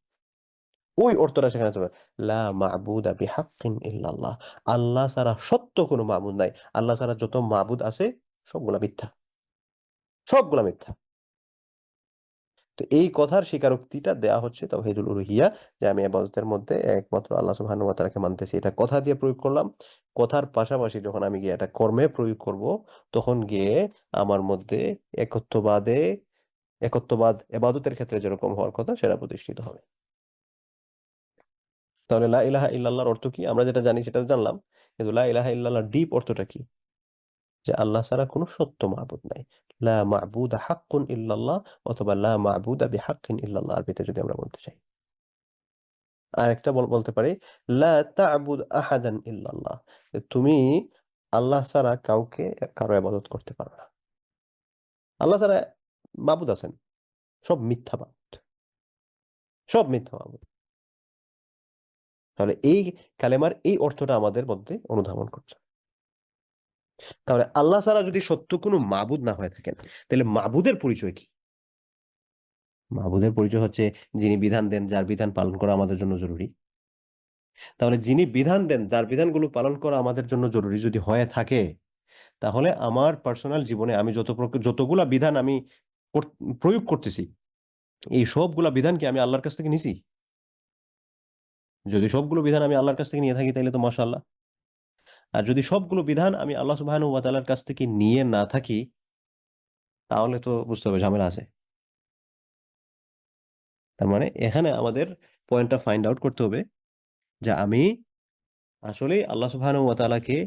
ওই অর্থটা সেখানে চলে, লা মাবুদা বিহাক্কিন ইল্লাল্লাহ, আল্লাহ ছাড়া সত্য কোনো মাবুদ নাই। আল্লাহ ছাড়া যত মাবুদ আছে সবগুলা মিথ্যা, সবগুলা মিথ্যা। তো এই কথার স্বীকারোক্তিটা দেয়া হচ্ছে তাওহীদুল উলুহিয়া, যে আমি ইবাদতের মধ্যে একমাত্র আল্লাহ সুবহানাহু ওয়া তাআলাকে মানতেছি। এটা কথা দিয়ে প্রয়োগ করলাম। কথার পাশাপাশি যখন আমি গিয়ে এটা কর্মে প্রয়োগ করব, তখন গিয়ে আমার মধ্যে একত্ববাদে একত্ববাদ ইবাদতের ক্ষেত্রে যেরকম হওয়ার কথা সেটা প্রতিষ্ঠিত হবে। তাহলে লা ইলাহা ইল্লাল্লাহর অর্থ কি? আমরা যেটা জানি সেটা তো জানলাম, কিন্তু লা ইলাহা ইল্লাল্লাহর ডিপ অর্থটা কি? যে আল্লাহ ছাড়া কোনো সত্য মাবুদ নাই। লা মা'বুদা হাক্কুন ইল্লাল্লাহ, অথবা লা মা'বুদা বিহাক্কিন ইল্লাল্লাহ, আরবিতে যদি আমরা বলতে চাই। আরেকটা বলতে পারি, লা তা'বুদ আহাদান ইল্লাল্লাহ, যে তুমি আল্লাহ ছাড়া কাউকে কারো ইবাদত করতে পারো না। আল্লাহ ছাড়া মাবুদ আছেন, সব মিথ্যা মাবুদ, সব মিথ্যা মাবুদ। তাহলে এই কালেমার এই অর্থটা আমাদের মধ্যে অনুধাবন করছে। তাহলে আল্লাহ ছাড়া যদি সত্য কোনো মাবুদ না হয়ে থাকেন, তাহলে মাবুদের পরিচয় কি? মাবুদের পরিচয় হচ্ছে যিনি বিধান দেন, যার বিধান পালন করা আমাদের জন্য জরুরি। তাহলে যিনি বিধান দেন, যার বিধানগুলো পালন করা আমাদের জন্য জরুরি যদি হয়ে থাকে, তাহলে আমার পার্সোনাল জীবনে আমি যতগুলা বিধান আমি প্রয়োগ করতেছি, এই সবগুলা বিধান কি আমি আল্লাহর কাছ থেকে নিছি? যদি সবগুলো বিধান আমি আল্লাহর কাছ থেকে নিয়ে থাকি তাহলে তো মাশাআল্লাহ। আর যদি সবগুলো বিধান আমি আল্লাহ সুবহানাহু ওয়া তাআলার কাছ থেকে নিয়ে না থাকি, তাহলে তো বুঝতে হবে ঝামেলা আছে। তার মানে এখানে আমাদের পয়েন্টটা ফাইন্ড আউট করতে হবে যে আমি আসলেই আল্লাহ সুবহানাহু ওয়া তাআলাকে,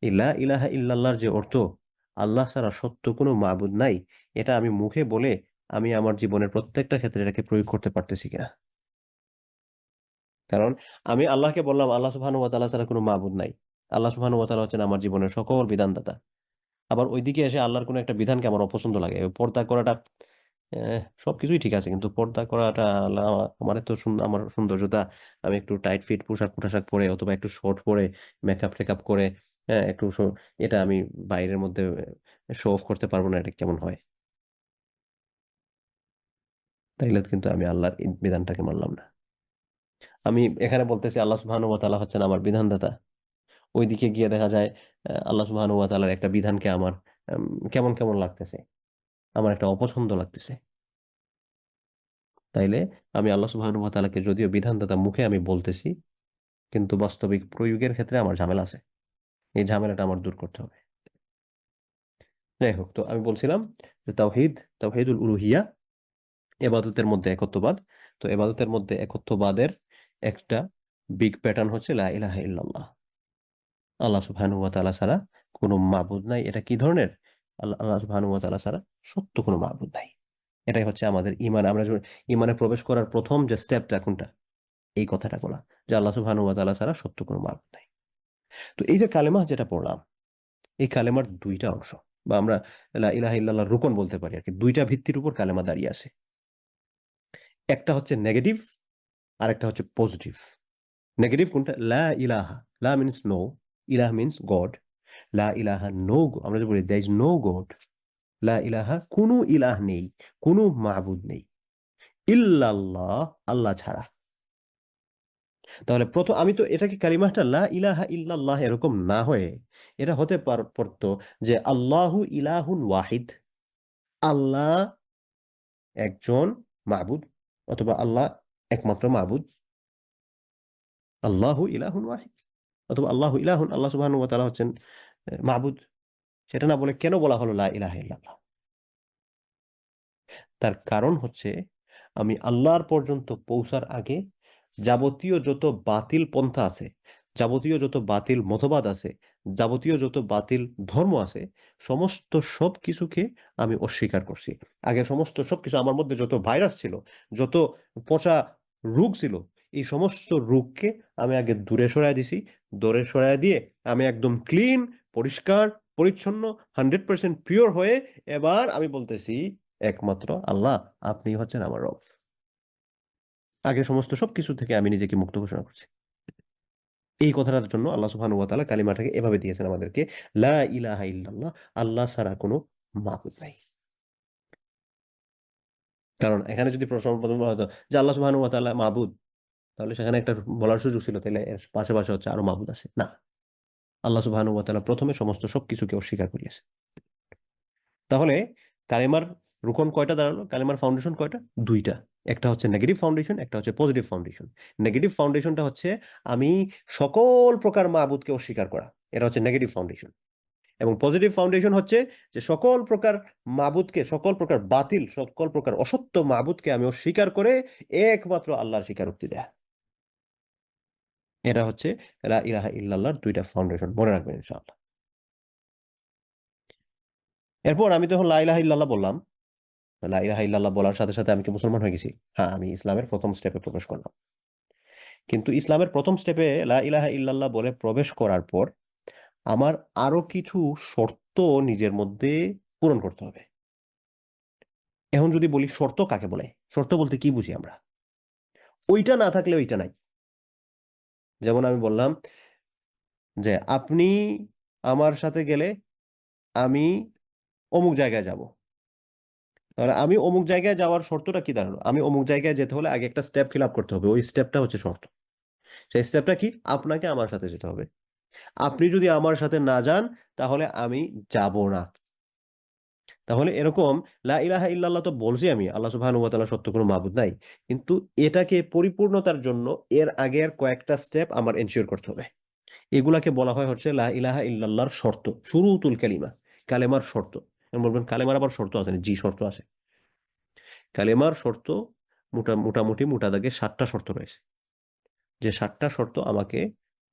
এই লা ইলাহা ইল্লাল্লাহর যে অর্থ, আল্লাহ ছাড়া সত্য কোনো মাবুদ নাই, এটা আমি মুখে বলে আমি আমার জীবনের প্রত্যেকটা ক্ষেত্রে এটাকে প্রয়োগ করতে পারতেছি কিনা। কারণ আমি আল্লাহকে বললাম আল্লাহ সুবহানাহু ওয়া তাআলা ছাড়া কোনো মাবুদ নাই, আল্লাহ সুবহানাহু ওয়া তাআলা হচ্ছেন আমার জীবনের সকল বিধানদাতা। আবার ওইদিকে এসে আল্লাহর কোনো একটা বিধানকে আমার অপছন্দ লাগে, ওই পর্দা করাটা সবকিছুই ঠিক আছে, কিন্তু পর্দা করাটা আমার তো আমার সৌন্দর্যতা, আমি একটু টাইট ফিট পোশাক পোশাক পরে অথবা একটু শর্ট পরে মেকআপ টেকআপ করে, হ্যাঁ একটু এটা আমি বাইরের মধ্যে শো অফ করতে পারবো না, এটা কেমন হয়? তাইলে কিন্তু আমি আল্লাহর এই বিধানটাকে মানলাম না। আমি এখানে বলতেছি আল্লাহ সুবহানাহু ওয়া তাআলা হচ্ছেন আমার বিধানদাতা, ওইদিকে গিয়ে দেখা যায় আল্লাহ সুবহানাহু ওয়া তাআলার একটা বিধানকে আমার উম, কেমন কেমন লাগতেছে, আমার একটা অপছন্দ লাগতেছে। তাইলে আমি আল্লাহ সুবহানাহু ওয়া তাআলাকে যদিও বিধানদাতা মুখে আমি বলতেছি, কিন্তু বাস্তবিক প্রয়োগের ক্ষেত্রে আমার ঝামেলা আছে। এই ঝামেলাটা আমার দূর করতে হবে। যাই হোক, তো আমি বলছিলাম যে তাওহীদুল উলুহিয়া, ইবাদতের মধ্যে একত্ববাদ। তো ইবাদতের মধ্যে একত্ববাদের একটা বিগ প্যাটার্ন হচ্ছে লা ইলাহা ইল্লাল্লাহ, আল্লাহ সুবহানাহু ওয়া তাআলা ছাড়া কোনো মাবুদ নাই। এটা কি ধরনের? আল্লাহ সুবহানাহু ওয়া তাআলা ছাড়া সত্য কোনো মাবুদ নাই। এটাই হচ্ছে আমাদের ঈমান। আমরা যখন ঈমানে প্রবেশ করার প্রথম যে স্টেপটা কোনটা? এই কথাটা বলা, যে আল্লাহ সুবহানাহু ওয়া তাআলা ছাড়া সত্য কোনো মাবুদ নাই। তো এই যে কালেমা যেটা পড়লাম, এই কালেমার দুইটা অংশ, বা আমরা লা ইলাহা ইল্লাল্লাহর রুকন বলতে পারি আর কি। দুইটা ভিত্তির উপর কালেমা দাঁড়িয়ে আছে। একটা হচ্ছে নেগেটিভ, আর একটা হচ্ছে পজিটিভ। নেগেটিভ কোনটা? লা ইলাহা, লা মিন্স নো, ইলাহ মিন্স গড। লা ইলাহা নো, আমরা যে বলি দেয়ার ইজ নো গড। লা ইলাহা, কোনো ইলাহ নেই, কোনো মাবুদ নেই, ইল্লাল্লাহ, আল্লাহ ছাড়া। তাহলে প্রথম আমি তো এটাকে কালিমাটা লা ইলাহা ইল্লাল্লাহ এরকম না হয়ে এটা হতে পারতো যে আল্লাহু ইলাহুন ওয়াহিদ, আল্লাহ একজন মাবুদ, অথবা আল্লাহ একমাত্র মাবুদ, আল্লাহু ইলাহুন ওয়াহিদ, অথবা আল্লাহু ইলাহুন, আল্লাহ সুবহানাহু ওয়া তাআলা হচ্ছেন মাবুদ। সেটা না বলে কেন বলা হলো লা ইলাহা ইল্লাল্লাহ? তার কারণ হচ্ছে আমি আল্লাহর পর্যন্ত পৌঁছার আগে যাবতীয় যত বাতিল পন্থা আছে, যাবতীয় যত বাতিল মতবাদ আছে, যাবতীয় যত বাতিল ধর্ম আছে, সমস্ত সবকিছুকে আমি অস্বীকার করছি। আগে সমস্ত সবকিছু আমার মধ্যে যত ভাইরাস ছিল, যত পচা রোগ ছিল, এই সমস্ত রোগকে আমি আগে দূরে সরাই দিছি, দূরে সরাই দিয়ে আমি একদম ক্লিন, পরিষ্কার পরিচ্ছন্ন, 100% পিওর হয়ে এবার আমি বলতেছি একমাত্র আল্লাহ আপনি হচ্ছেন আমার রব। আগে সমস্ত সবকিছু থেকে আমি নিজেকে মুক্ত ঘোষণা করছি। এই কথাটার জন্য আল্লাহ সুবহানাহু ওয়া তাআলা কালিমাটাকে এভাবে দিয়েছেন আমাদেরকে, লা ইলাহা ইল্লাল্লাহ, আল্লাহ ছাড়া কোনো মাবুদ নাই। কারণ এখানে যদি প্রশ্ন বলা হতো যে আল্লাহ সুবহানাহু ওয়া তাআলা মাবুদ, তাহলে সেখানে একটা বলার সুযোগ ছিল তাহলে এর পাশে পাশে হচ্ছে আরো মাবুদ আছে না। আল্লাহ সুবহানাহু ওয়া তাআলা প্রথমে সমস্ত সবকিছুকে অস্বীকার করিয়েছে। তাহলে কালেমার রুকন কয়টা দাঁড়ালো? কালেমার ফাউন্ডেশন কয়টা? দুইটা। একটা হচ্ছে নেগেটিভ ফাউন্ডেশন, একটা হচ্ছে পজিটিভ ফাউন্ডেশন। নেগেটিভ ফাউন্ডেশনটা হচ্ছে আমি সকল প্রকার মাবুদকে অস্বীকার করা, এটা হচ্ছে নেগেটিভ ফাউন্ডেশন। এবং পজিটিভ ফাউন্ডেশন হচ্ছে যে সকল প্রকার মাবুদকে, সকল প্রকার বাতিল, সকল প্রকার অসত্য মাবুদকে আমি অস্বীকার করে একমাত্র আল্লাহর স্বীকারোক্তি দেয়া। এটা হচ্ছে লা ইলাহা ইল্লাল্লাহর দুইটা ফাউন্ডেশন, মনে রাখবেন ইনশাআল্লাহ। এরপর আমি তখন লা ইলাহা ইল্লাল্লাহ বললাম, লা ইলাহা ইল্লাল্লাহ বলার সাথে সাথে আমি কি মুসলমান হয়ে গেছি? হ্যাঁ, আমি ইসলামের প্রথম স্টেপে প্রবেশ করলাম। কিন্তু ইসলামের প্রথম স্টেপে লা ইলাহা ইল্লাল্লাহ বলে প্রবেশ করার পর আমার আরো কিছু শর্ত নিজের মধ্যে পূরণ করতে হবে। এখন যদি বলি শর্ত কাকে বলে, শর্ত বলতে কি বুঝি আমরা? ওইটা না থাকলে ওইটা নাই। যেমন আমি বললাম যে আপনি আমার সাথে গেলে আমি অমুক জায়গায় যাব। তাহলে আমি অমুক জায়গায় যাওয়ার শর্তটা কি দাঁড়ালো? আমি অমুক জায়গায় যেতে হলে আগে একটা স্টেপ ফিল আপ করতে হবে, ওই স্টেপটা হচ্ছে শর্ত। সেই স্টেপটা কি? আপনাকে আমার সাথে যেতে হবে। আপনি যদি আমার সাথে না যান তাহলে আমি যাব না। তাহলে এরকম লা ইলাহা ইল্লাল্লাহ তো বলছি আমি, আল্লাহ সুবহানাহু ওয়া তাআলা সত্য কোনো মাবুদ নাই, কিন্তু এটাকে পরিপূর্ণতার জন্য এর আগের কয়েকটা স্টেপ আমার এনশিওর করতে হবে। এগুলাকে বলা হয় হচ্ছে লা ইলাহা ইল্লাল্লাহর শর্ত, শুরুতুল কালিমা, কালেমার শর্ত। বলবেন কালেমার আবার শর্ত আছে? জি, শর্ত আছে। কালেমার শর্ত মোটামুটি মোটা দাগে 7টা শর্ত রয়েছে, যে 7টা শর্ত আমাকে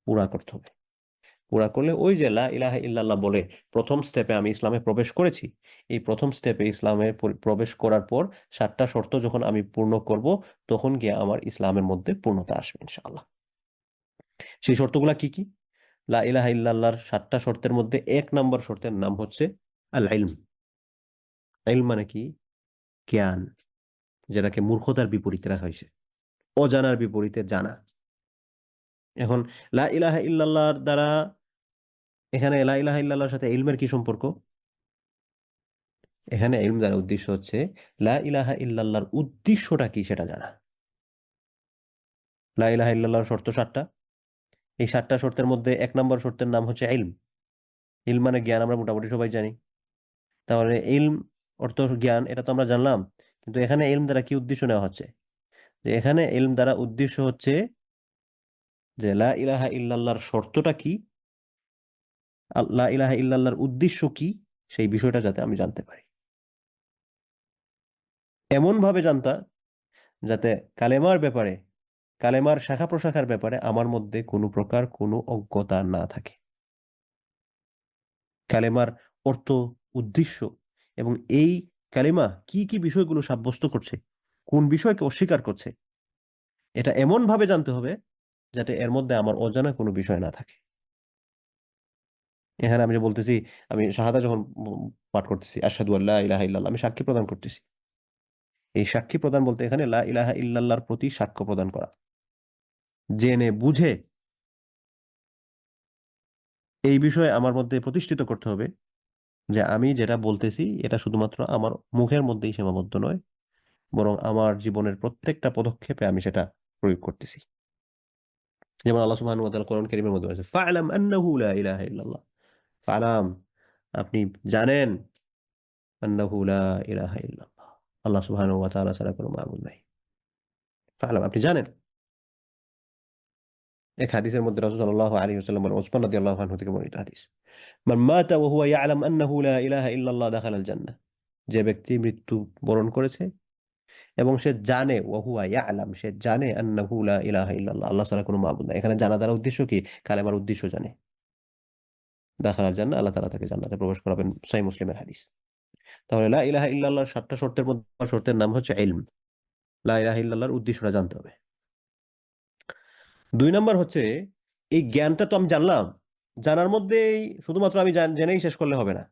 পুরা করতে হবে। পুরা করলে ওই যে লা ইলাহা ইল্লাল্লাহ বলে প্রথম স্টেপে আমি ইসলামে প্রবেশ করেছি, এই প্রথম স্টেপে ইসলামে প্রবেশ করার পর 7টা শর্ত যখন আমি পূর্ণ করব তখন গিয়ে আমার ইসলামের মধ্যে পূর্ণতা আসবে ইনশাআল্লাহ। সেই শর্তগুলা কি কি? লা ইলাহা ইল্লাল্লাহর 7টা শর্তের মধ্যে 1 নম্বর শর্তের নাম হচ্ছে আল ইলম। ইলম মানে কি? জ্ঞান, যেটাকে মূর্খতার বিপরীতে রাখা হয়েছে, অজানার বিপরীতে জানা। এখন লা ইলাহা ইল্লাল্লাহর দ্বারা, এখানে লা ইলাহা ইল্লাল্লাহর সাথে ইলমের কি সম্পর্ক? এখানে ইলম দ্বারা উদ্দেশ্য হচ্ছে লা ইলাহা ইল্লাল্লাহর উদ্দেশ্যটা কি সেটা জানা। লা ইলাহা ইল্লাল্লাহর শর্ত 7টা। এই 7টা শর্তের মধ্যে 1 নম্বর শর্তের নাম হচ্ছে ইলম। ইলম মানে জ্ঞান, আমরা মোটামুটি সবাই জানি। তাহলে ইলম অর্থ জ্ঞান, এটা তো আমরা জানলাম। কিন্তু এখানে ইলম দ্বারা কি উদ্দেশ্য নেওয়া হচ্ছে? যে এখানে ইলম দ্বারা উদ্দেশ্য হচ্ছে যে লা ইলাহা ইল্লাল্লাহর শর্তটা কি, লা ইলাহা ইল্লাল্লাহর উদ্দেশ্য কি, সেই বিষয়টা যাতে আমি জানতে পারি। এমন ভাবে জানতা যাতে কালেমার ব্যাপারে, কালেমার শাখা প্রশাখার ব্যাপারে আমার মধ্যে কোনো প্রকার কোনো অজ্ঞতা না থাকে। কালেমার অর্থ, উদ্দেশ্য এবং এই কালেমা কি কি বিষয়গুলো সাব্যস্ত করছে, কোন বিষয়কে অস্বীকার করছে, এটা এমন ভাবে জানতে হবে যাতে এর মধ্যে আমার অজানা কোনো বিষয় না থাকে। এখানে আমি যে বলতেছি, আমি শাহাদা যখন পাঠ করতেছি, আশহাদু আল্লা ইলাহা ইল্লাল্লাহ, আমি সাক্ষী প্রদান করতেছি। এই সাক্ষী প্রদান বলতে এখানে লা ইলাহা ইল্লাল্লাহর প্রতি সাক্ষ্য প্রদান করা, জেনে বুঝে এই বিষয়ে আমার মধ্যে প্রতিষ্ঠিত করতে হবে যে আমি যেটা বলতেছি এটা শুধুমাত্র আমার মুখের মধ্যেই সীমাবদ্ধ নয়, বরং আমার জীবনের প্রত্যেকটা পদক্ষেপে আমি সেটা প্রয়োগ করতেছি। যেমন আল্লাহ সুবহানাহু ওয়া তাআলা কোরআন কারীমের মধ্যে বলেছে, ফা'লাম আন্নাহু লা ইলাহা ইল্লাল্লাহ। ফা'লাম, আপনি জানেন, আন্নাহু লা ইলাহা ইল্লাল্লাহ, আল্লাহ সুবহানাহু ওয়া তাআলা ছাড়া কোনো মাবুদ নাই। ফা'লাম, আপনি জানেন। এক হাদিসের মধ্যে রাসূল সাল্লাল্লাহু আলাইহি ওয়াসাল্লাম বলেন, ওসমান রাদিয়াল্লাহু আনহু থেকে বর্ণিত হাদিস, মান মাতা ওয়া হুয়া ইয়া'লাম আন্নাহু লা ইলাহা ইল্লাল্লাহ দাখালাল জান্নাহ। যে ব্যক্তি মৃত্যু বরণ করেছে এবং সে জানে, ওয়া হুয়া ইয়া'লাম, সে জানে, আন্নাহু লা ইলাহা ইল্লাল্লাহ, আল্লাহ ছাড়া কোনো মাবুদ নাই। এখানে জানা দ্বারা উদ্দেশ্য কি? কালেমার উদ্দেশ্য জানে। দাখালাল জান্নাহ, আল্লাহ তাআলা তাকে জান্নাতে প্রবেশ করাবেন, সহিহ মুসলিমের হাদিস। তাহলে লা ইলাহা ইল্লাল্লাহর 7টা শর্তের মধ্যে শর্তের নাম হচ্ছে ইলম। লা ইলাহা ইল্লাল্লাহর উদ্দেশ্যটা জানতে হবে। 2 নাম্বার হচ্ছে এই জ্ঞানটা তো আমি জানলাম, জানার মধ্যেই শুধুমাত্র আমি জেনেই শেষ করলে হবে না,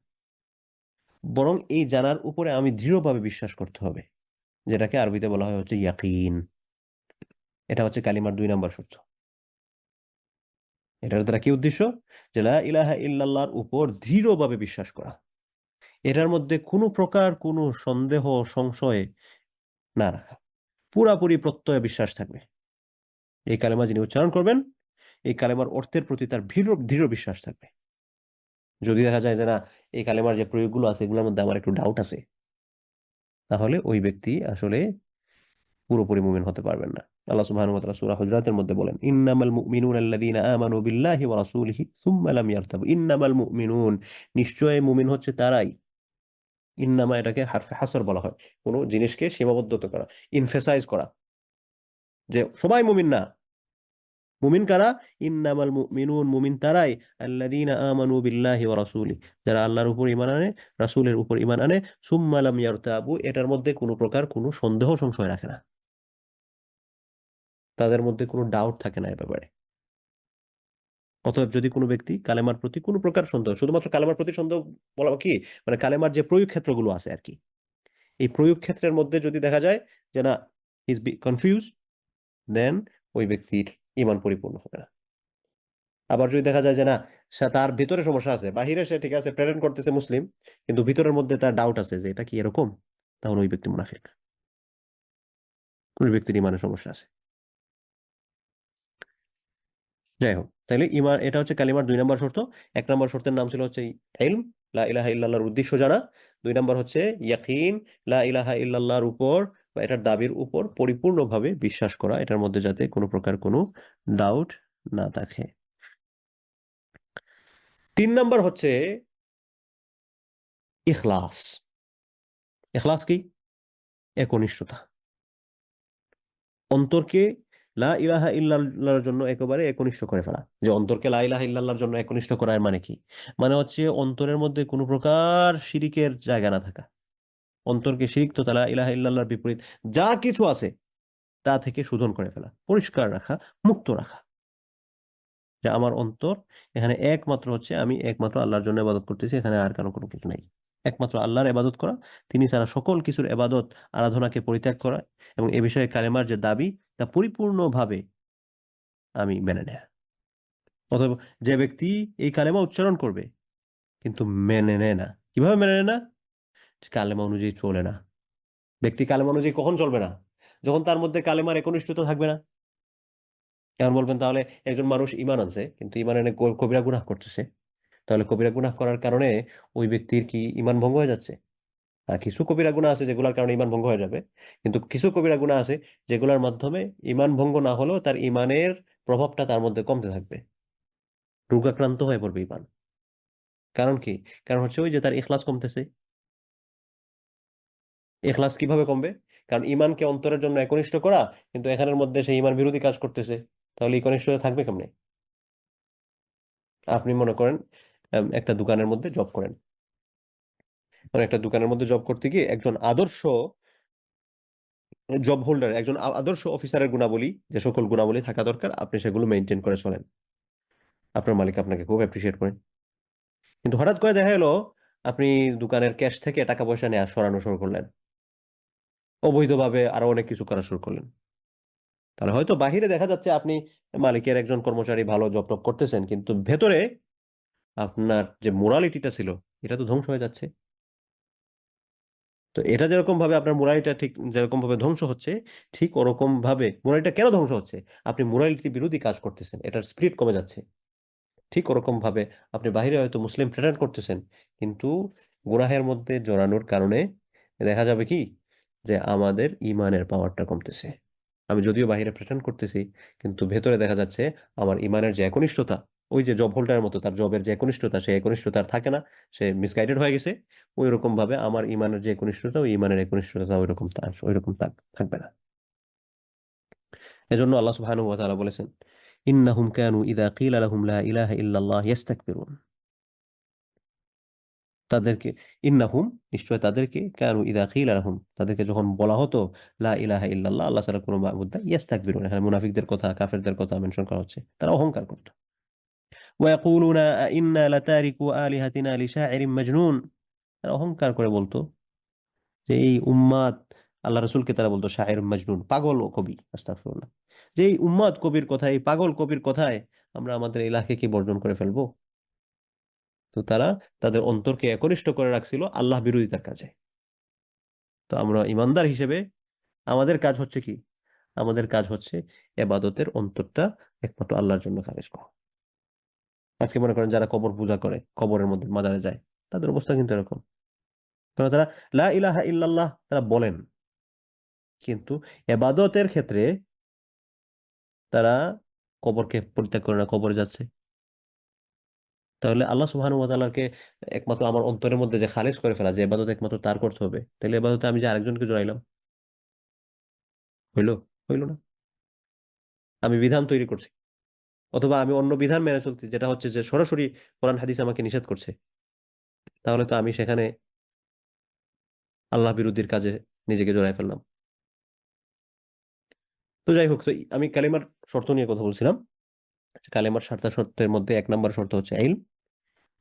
বরং এই জানার উপরে আমি দৃঢ়ভাবে বিশ্বাস করতে হবে, যেটাকে আরবিতে বলা হয় হচ্ছে ইয়াকিন। এটা হচ্ছে কালিমার 2 নাম্বার শর্ত। এটার দ্বারা কি উদ্দেশ্য? যে লা ইলাহা ইল্লাল্লাহর উপর দৃঢ়ভাবে বিশ্বাস করা, এটার মধ্যে কোনো প্রকার কোনো সন্দেহ সংশয় না রাখা, পুরাপুরি প্রত্যয় বিশ্বাস থাকবে। এই কালেমা যিনি উচ্চারণ করবেন, এই কালেমার অর্থের প্রতি তার দৃঢ় দৃঢ় বিশ্বাস থাকবে। যদি দেখা যায় যে না, এই কালেমার যে প্রয়োগগুলো আছে এগুলোর মধ্যে আমার একটু ডাউট আছে, তাহলে ওই ব্যক্তি আসলে পুরোপুরি মুমিন হতে পারবেন না। আল্লাহ সুবহানাহু ওয়া তাআলা সূরা হুজরাতের মধ্যে বলেন, ইন্নামাল মুমিনুনা আল্লাযীনা আমানু বিল্লাহি ওয়া রাসূলিহি সুম্মা লাম ইয়ারতাবু। ইন্নামাল মুমিনুন, নিশ্চয়ই মুমিন হচ্ছে তারাই। ইন্নামা এটাকে হারফে হাসর বলা হয়, কোনো জিনিসকে সীমাবদ্ধ করা, ইনফেসাইজ করা, যে সবাই মুমিন না। মুমিন কারা? ইন্নামাল মুমিনুন, মুমিন তারাই আল্লাযীনা আমানু বিল্লাহি ওয়া রাসূলিহি, যারা আল্লাহর উপর ঈমান আনে, রাসূলের উপর ঈমান আনে, সুম্মা লাম ইয়ারতাবু, এটার মধ্যে কোনো প্রকার কোনো সন্দেহ সংশয় রাখে না, তাদের মধ্যে কোনো ডাউট থাকে না এ ব্যাপারে। অতএব যদি কোনো ব্যক্তি কালেমার প্রতি কোনো প্রকার সন্দেহ, শুধুমাত্র কালেমার প্রতি সন্দেহ বলা কি, মানে কালেমার যে প্রয়োগ ক্ষেত্রগুলো আছে আর কি, এই প্রয়োগ ক্ষেত্রের মধ্যে যদি দেখা যায় যে না, ইজ বি কনফিউজ, দেন ওই ব্যক্তির ঈমান পরিপূর্ণ হবে না। আবার যদি দেখা যায় যে না, সে তার ভিতরে সমস্যা আছে, বাহিরে সে ঠিক আছে প্রেজেন্ট করতেছে মুসলিম, কিন্তু ভিতরের মধ্যে তার ডাউট আছে যে এটা কি এরকম, তাহলে ওই ব্যক্তি মুনাফিক, ওই ব্যক্তির ঈমানের সমস্যা আছে। যাই হোক, তাহলে ইমান এটা হচ্ছে কালিমার 2 নম্বর শর্ত। 1 নম্বর শর্তের নাম ছিল হচ্ছে ইলম, লা ইলাহা ইল্লাল্লাহর উদ্দেশ্য জানা। 2 নম্বর হচ্ছে ইয়াকিন, লা ইলাহা ইল্লাল্লাহর উপর বা এটার দাবির উপর পরিপূর্ণভাবে বিশ্বাস করা, এটার মধ্যে যাতে কোনো প্রকার কোনো ডাউট না থাকে। 3 নম্বর হচ্ছে ইখলাস। ইখলাস কি? একনিষ্ঠতা, অন্তরকে লা ইলাহা ইল্লাল্লাহর জন্য একেবারে একনিষ্ঠ করে ফেলা। যে অন্তরকে লা ইলাহা ইল্লাল্লাহর জন্য একনিষ্ঠ করার মানে কি? মানে হচ্ছে অন্তরের মধ্যে কোনো প্রকার শিরিকের জায়গা না থাকা। অন্তরকে শিরিক তো লা ইলাহা ইল্লাল্লাহর বিপরীত যা কিছু আছে তা থেকে শোধন করে ফেলা, পরিষ্কার রাখা, মুক্ত রাখা। যে আমার অন্তর এখানে একমাত্র হচ্ছে আমি একমাত্র আল্লাহর জন্য ইবাদত করতেছি, এখানে আর কারো কোনো কিছু নাই। একমাত্র আল্লাহর ইবাদত করা, তিনি ছাড়া সকল কিছুর ইবাদত আরাধনাকে পরিত্যাগ করা, এবং এ বিষয়ে কালেমার যে দাবি তা পরিপূর্ণভাবে আমি মেনে নেয়া। অথবা যে ব্যক্তি এই কালেমা উচ্চারণ করবে কিন্তু মেনে নেয় না, কিভাবে মেনে নেয় না? কালেমা অনুযায়ী চলে না। ব্যক্তি কালেমা অনুযায়ী কখন চলবে না? যখন তার মধ্যে কালেমার একনিষ্ঠতা থাকবে না। এখন বলবেন তাহলে একজন মানুষ ঈমান আনছে কিন্তু ঈমান এনে কবিরা গুনাহ করতেছে, তাহলে কবিরা গুনাহ করার কারণে ওই ব্যক্তির কি ঈমান ভঙ্গ হয়ে যাচ্ছে? আর কিছু কবিরা গুনাহ আছে যেগুলোর কারণে ঈমান ভঙ্গ হয়ে যাবে, কিন্তু কিছু কবিরা গুনাহ আছে যেগুলোর মাধ্যমে ঈমান ভঙ্গ না হলেও তার ঈমানের প্রভাবটা তার মধ্যে কমতে থাকবে, রোগাক্রান্ত হয়ে পড়বে ঈমান। কারণ কি? কারণ হচ্ছে ওই যে তার ইখলাস কমতেছে। ইখলাস কিভাবে কমবে? কারণ ঈমানকে অন্তরের জন্য একনিষ্ঠ করা, কিন্তু এখানের মধ্যে সে ঈমান বিরোধী কাজ করতেছে, তাহলে একনিষ্ঠতা থাকবে কেমনে? আপনি মনে করেন একটা দোকানের মধ্যে জব করেন, মানে একটা দোকানের মধ্যে জব করতে গিয়ে একজন আদর্শ জব হোল্ডার, একজন আদর্শ অফিসারের গুণাবলী, যে সকল গুণাবলী থাকা দরকার আপনি সেগুলো মেনটেন করে চলেন, আপনার মালিক আপনাকে খুব অ্যাপ্রিসিয়েট করেন। কিন্তু হঠাৎ করে দেখা গেল আপনি দোকানের ক্যাশ থেকে টাকা পয়সা নেওয়া সরানো শুরু করলেন, অবৈধভাবে আরো অনেক কিছু করা শুরু করলেন, তাহলে হয়তো বাহিরে দেখা যাচ্ছে আপনি মালিকের একজন কর্মচারী, ভালো জব টপ করতেছেন, কিন্তু ভেতরে আপনার যে মোরালিটিটা ছিল এটা তো ধ্বংস হয়ে যাচ্ছে। তো এটা যেরকম ভাবে আপনার মোরালিটা ঠিক যেরকম ভাবে ধ্বংস হচ্ছে, ঠিক ওরকম ভাবে মোরালিটা কেন ধ্বংস হচ্ছে? আপনি মোরালিটি বিরোধী কাজ করতেছেন, এটার স্পিরিট কমে যাচ্ছে। ঠিক ওরকম ভাবে আপনি বাহিরে হয়তো মুসলিম প্রেজেন্ট করতেছেন, কিন্তু গুনাহের মধ্যে জড়ানোর কারণে দেখা যাবে কি, যে আমাদের ইমানের পাওয়ারটা কমতেছে। আমি যদিও বাহিরে প্রেজেন্ট করতেছি, কিন্তু ভেতরে দেখা যাচ্ছে আমার ইমানের যে একনিষ্ঠতা, ওই যে জব হোল্ডারের মতো তার জবের যে একনিষ্ঠতা, সেই একনিষ্ঠতা আর থাকে না, সে মিসগাইডেড হয়ে গেছে। ওই রকম ভাবে আমার ইমানের যে একনিষ্ঠতা, ওই ইমানের একনিষ্ঠতা ওই রকম থাকবে না। এজন্য আল্লাহ সুবহানাহু ওয়া তাআলা বলেছেন, ইন্নাহুম কানু ইযা কিলা লাহুম লা ইলাহা ইল্লাল্লাহ ইস্তাকবিরুন। তাদেরকে, ইন্নাহুম নিশ্চয় তাদেরকে, কানু ইদা কিলা লাহুম তাদেরকে যখন বলা হতো লা ইলাহা ইল্লাল্লাহ আল্লাহ ছাড়া কোনো মাবুদ নাই, ইস্তাকবিরুন, এখানে মুনাফিকদের কথা কাফেরদের কথা মেনশন করা হচ্ছে, তারা অহংকার করত। ওয়া ইয়াকুলুনা ইন্না লাতারিকু আলিহাতিনা লিশাইরিন মাজনুন, তারা অহংকার করে বলতো যে এই উম্মাদ, আল্লাহ রাসূলকে তারা বলতো শায়ের মাজনুন, পাগল ও কবি, আস্তাগফিরুল্লাহ, যে এই উম্মাদ কবির কথায়, এই পাগল কবির কথায় আমরা আমাদের ইলাহকে কি বর্জন করে ফেলবো। তো তারা তাদের অন্তরকে একনিষ্ঠ করে রাখছিল আল্লাহ বিরোধিতার কাজে। তো আমরা ইমানদার হিসেবে আমাদের কাজ হচ্ছে কি, আমাদের কাজ হচ্ছে এবাদতের অন্তরটা একমাত্র আল্লাহর জন্য খালিস করা। আজকে মনে করেন যারা কবর পূজা করে, কবরের মধ্যে মাজারে যায়, তাদের অবস্থা কিন্তু এরকম। কারণ তারা লা ইলাহা ইল্লাল্লাহ তারা বলেন, কিন্তু এবাদতের ক্ষেত্রে তারা কবরকে পরিত্যাগ করে না, কবরে যাচ্ছে। তাহলে আল্লাহ সুবহানাহু ওয়া তাআলাকে একমাত্র আমার অন্তরের মধ্যে যে খালিস করে ফেলা, যে ইবাদত একমাত্র তার করতে হবে, তাহলে ইবাদতে আমি যে আরেকজনকে জড়াইলাম, হইলো? হইলো না। আমি বিধান তৈরি করছি, অথবা আমি অন্য বিধান মেনে চলছি যেটা হচ্ছে যে সরাসরি কোরআন হাদিস আমাকে নিষেধ করছে, তাহলে তো আমি সেখানে আল্লাহ বিরোধীর কাজে নিজেকে জড়াই ফেললাম। তো যাই হোক, তো আমি কালিমার শর্ত নিয়ে কথা বলছিলাম। কালিমার সাতটা শর্তের মধ্যে 1 নম্বর শর্ত হচ্ছে ইলম,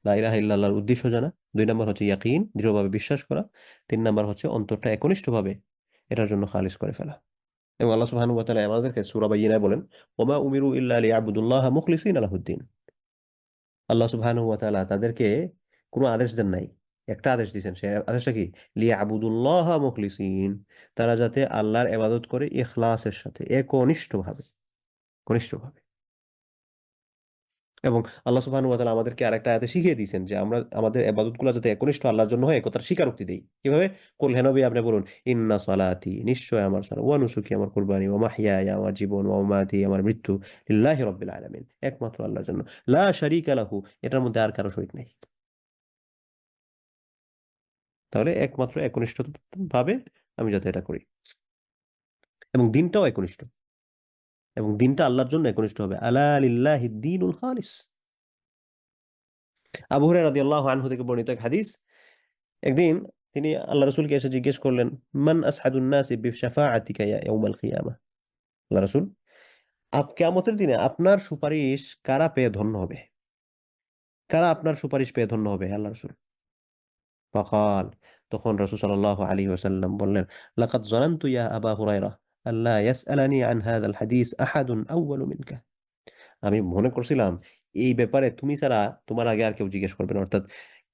লা ইলাহা ইল্লাল্লাহর উদ্দেশ্য জানা। 2 নম্বর হচ্ছে ইয়াকিন, দৃঢ়ভাবে বিশ্বাস করা। 3 নম্বর হচ্ছে অন্তরটা একনিষ্ঠভাবে এটার জন্য খালিস করে ফেলা। এবং আল্লাহ সুবহানাহু ওয়া তাআলা আমাদেরকে সূরা বাইয়িনায় বলেন, ওমা উমিরু ইল্লা লিয়াবুদুল্লাহা মুখলিসিনা লাহুদ্দিন। আল্লাহ সুবহানাহু ওয়া তাআলা তাদেরকে কোনো আদেশ দেন নাই, একটা আদেশ দিয়েছেন, সে আদেশটা কি, লিয়াবুদুল্লাহা মুখলিসিন, তারা যাতে আল্লাহর ইবাদত করে ইখলাসের সাথে, একনিষ্ঠভাবে, ঘনিষ্ঠভাবে। এবং আল্লাহ সুবহানাহু ওয়া তাআলা আমাদেরকে আরেকটা আয়াতে শিখিয়ে দিয়েছেন যে আমরা আমাদের ইবাদতগুলো যাতে একনিষ্ঠ আল্লাহর জন্য হয়, একথার স্বীকারোক্তি দেই। কিভাবে? কুল হে নবী আপনি বলুন, ইন্না সালাতি নিশ্চয় আমার সালাত, ওয়া নুসুকি আমার কুরবানি, ওয়া মাহইয়ায়া আমার জীবন, ওয়া মামাতি আমার মৃত্যু, লিল্লাহি রাব্বিল আলামিন একমাত্র আল্লাহর জন্য, লা শারীকা লাহু এটার মধ্যে আর কারো শরীক নাই। তাহলে একমাত্র একনিষ্ঠ ভাবে আমি যাতে এটা করি, এবং দিনটাও একনিষ্ঠ, এবং দিনটা আল্লাহর জন্য একনিষ্ঠ হবে। আলা লিল্লাহিদ দীনুল খালিস। আবু হুরায়রা রাদিয়াল্লাহু আনহু থেকে বর্ণিত এক হাদিস, একদিন তিনি আল্লাহ রাসূলকে এসে জিজ্ঞেস করলেন, মান আসহাদুন নাসি বিশাফাআতিকা ইয়া ইয়াউমাল কিয়ামা। আল্লাহ রাসূল, কিয়ামতের দিনে আপনার সুপারিশ কারা পেয়ে ধন্য হবে, কারা আপনার সুপারিশ পেয়ে ধন্য হবে আল্লাহ রাসূল। ফাকাল, তখন রাসূল সাল্লাল্লাহু আলাইহি ওয়াসাল্লাম বললেন, লাকাদ যানানতু ইয়া আবা হুরায়রা আল্লা ইয়াসআলানি আন হাযাল হাদিস আহাদুন আউয়ালু মিনকা। আমি মনে করছিলাম এই ব্যাপারে তুমি ছাড়া তোমার আগে আর কেউ জিজ্ঞেস করবে না, অর্থাৎ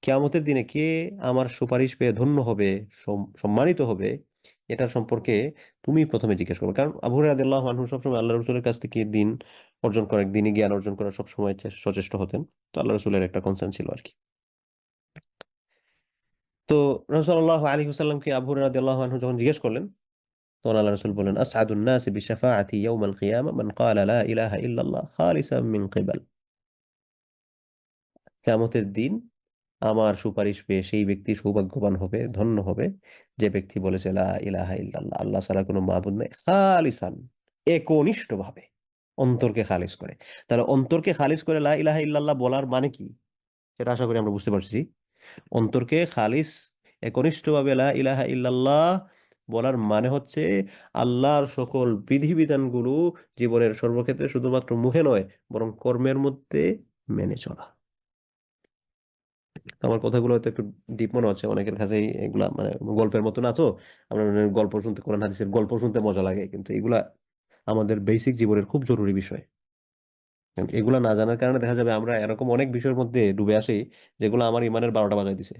কিয়ামতের দিনে কে আমার সুপারিশ পেয়ে ধন্য হবে, সম্মানিত হবে, এটার সম্পর্কে তুমি প্রথমে জিজ্ঞেস করবে। কারণ আবু হুরায়রা রাদিয়াল্লাহু আনহু সবসময় আল্লাহ রাসূলের কাছ থেকে দিন অর্জন করেন, দিনী জ্ঞান অর্জন করার সবসময় সচেষ্ট হতেন। তো আল্লাহ রাসূলের একটা কনসার্ন ছিল আর কি। তো রাসূল সাল্লাল্লাহু আলাইহি ওয়াসাল্লামকে আবু হুরায়রা রাদিয়াল্লাহু আনহু যখন জিজ্ঞেস করলেন, তখন আল্লাহ রাসূল বলেন, আসআদুন নাসি বিশাফাআতি ইয়াউমাল কিয়ামা মান ক্বালা লা ইলাহা ইল্লাল্লাহ খালিসাম মিন কিবাল। কিয়ামতের দিন আমার সুপারিশ পেয়ে সেই ব্যক্তি সৌভাগ্যবান হবে, ধন্য হবে, যে ব্যক্তি বলেছে লা ইলাহা ইল্লাল্লাহ আল্লাহ ছাড়া কোনো মাবুদ নেই, খালিসান একনিষ্ঠ ভাবে, অন্তরকে খালিস করে। তাহলে অন্তরকে খালিস করে লা ইলাহা ইল্লাল্লাহ বলার মানে কি, সেটা আশা করি আমরা বুঝতে পারছি। অন্তরকে খালিস একনিষ্ঠভাবে লা ইলাহা ইল্লাল্লাহ বলার মানে হচ্ছে আল্লাহর সকল বিধিবিধানগুলো জীবনের সর্বক্ষেত্রে শুধুমাত্র মুখে নয় বরং কর্মের মধ্যে মেনে চলা। আমার কথাগুলো হয়তো একটু ডিপ মনে হচ্ছে অনেকের কাছে, এগুলা মানে গল্পের মতো না। তো আমরা গল্প শুনতে, কোরআন হাদিসের গল্প শুনতে মজা লাগে, কিন্তু এগুলা আমাদের বেসিক জীবনের খুব জরুরি বিষয়। কারণ এগুলা না জানার কারণে দেখা যাবে আমরা এরকম অনেক বিষয়ের মধ্যে ডুবে আসি যেগুলো আমার ইমানের 12টা বাজায় দিছে।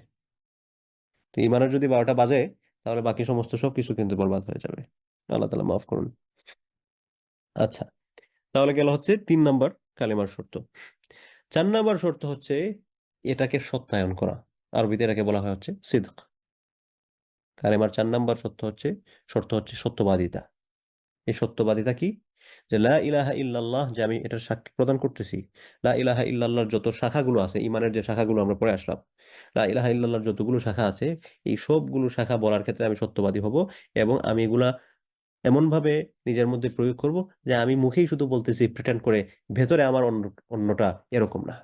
তো ইমানের যদি 12টা বাজে, তাহলে বাকি সমস্ত সবকিছু কিন্তু বরবাদ হয়ে যাবে। আল্লাহ তাআলা মাফ করুন। আচ্ছা, তাহলে গেল হচ্ছে 3 নম্বর কালিমার শর্ত। 4 নম্বর শর্ত হচ্ছে এটাকে সত্যায়ন করা। আরবিতে এটাকে বলা হয় হচ্ছে সিদক। কালেমার 4 নম্বর শর্ত হচ্ছে সত্যবাদিতা। এই সত্যবাদিতা কি, যে লা ইলাহা ইল্লাল্লাহ, যে আমি এটার সাক্ষ্য প্রদান করতেছি, লা ইলাহা ইল্লাল্লাহর যত শাখাগুলো আছে, ইমানের যে শাখাগুলো আমরা পড়ে আসলাম, লা ইলাহা ইল্লাল্লাহর যতগুলো শাখা আছে, এই সবগুলো শাখা বলার ক্ষেত্রে আমি সত্যবাদী হব, এবং আমি এগুলা এমন ভাবে নিজের মধ্যে প্রয়োগ করব যে আমি মুখেই শুধু বলতেছি প্রিটেন্ড করে, ভেতরে আমার অন্যটা এরকম না,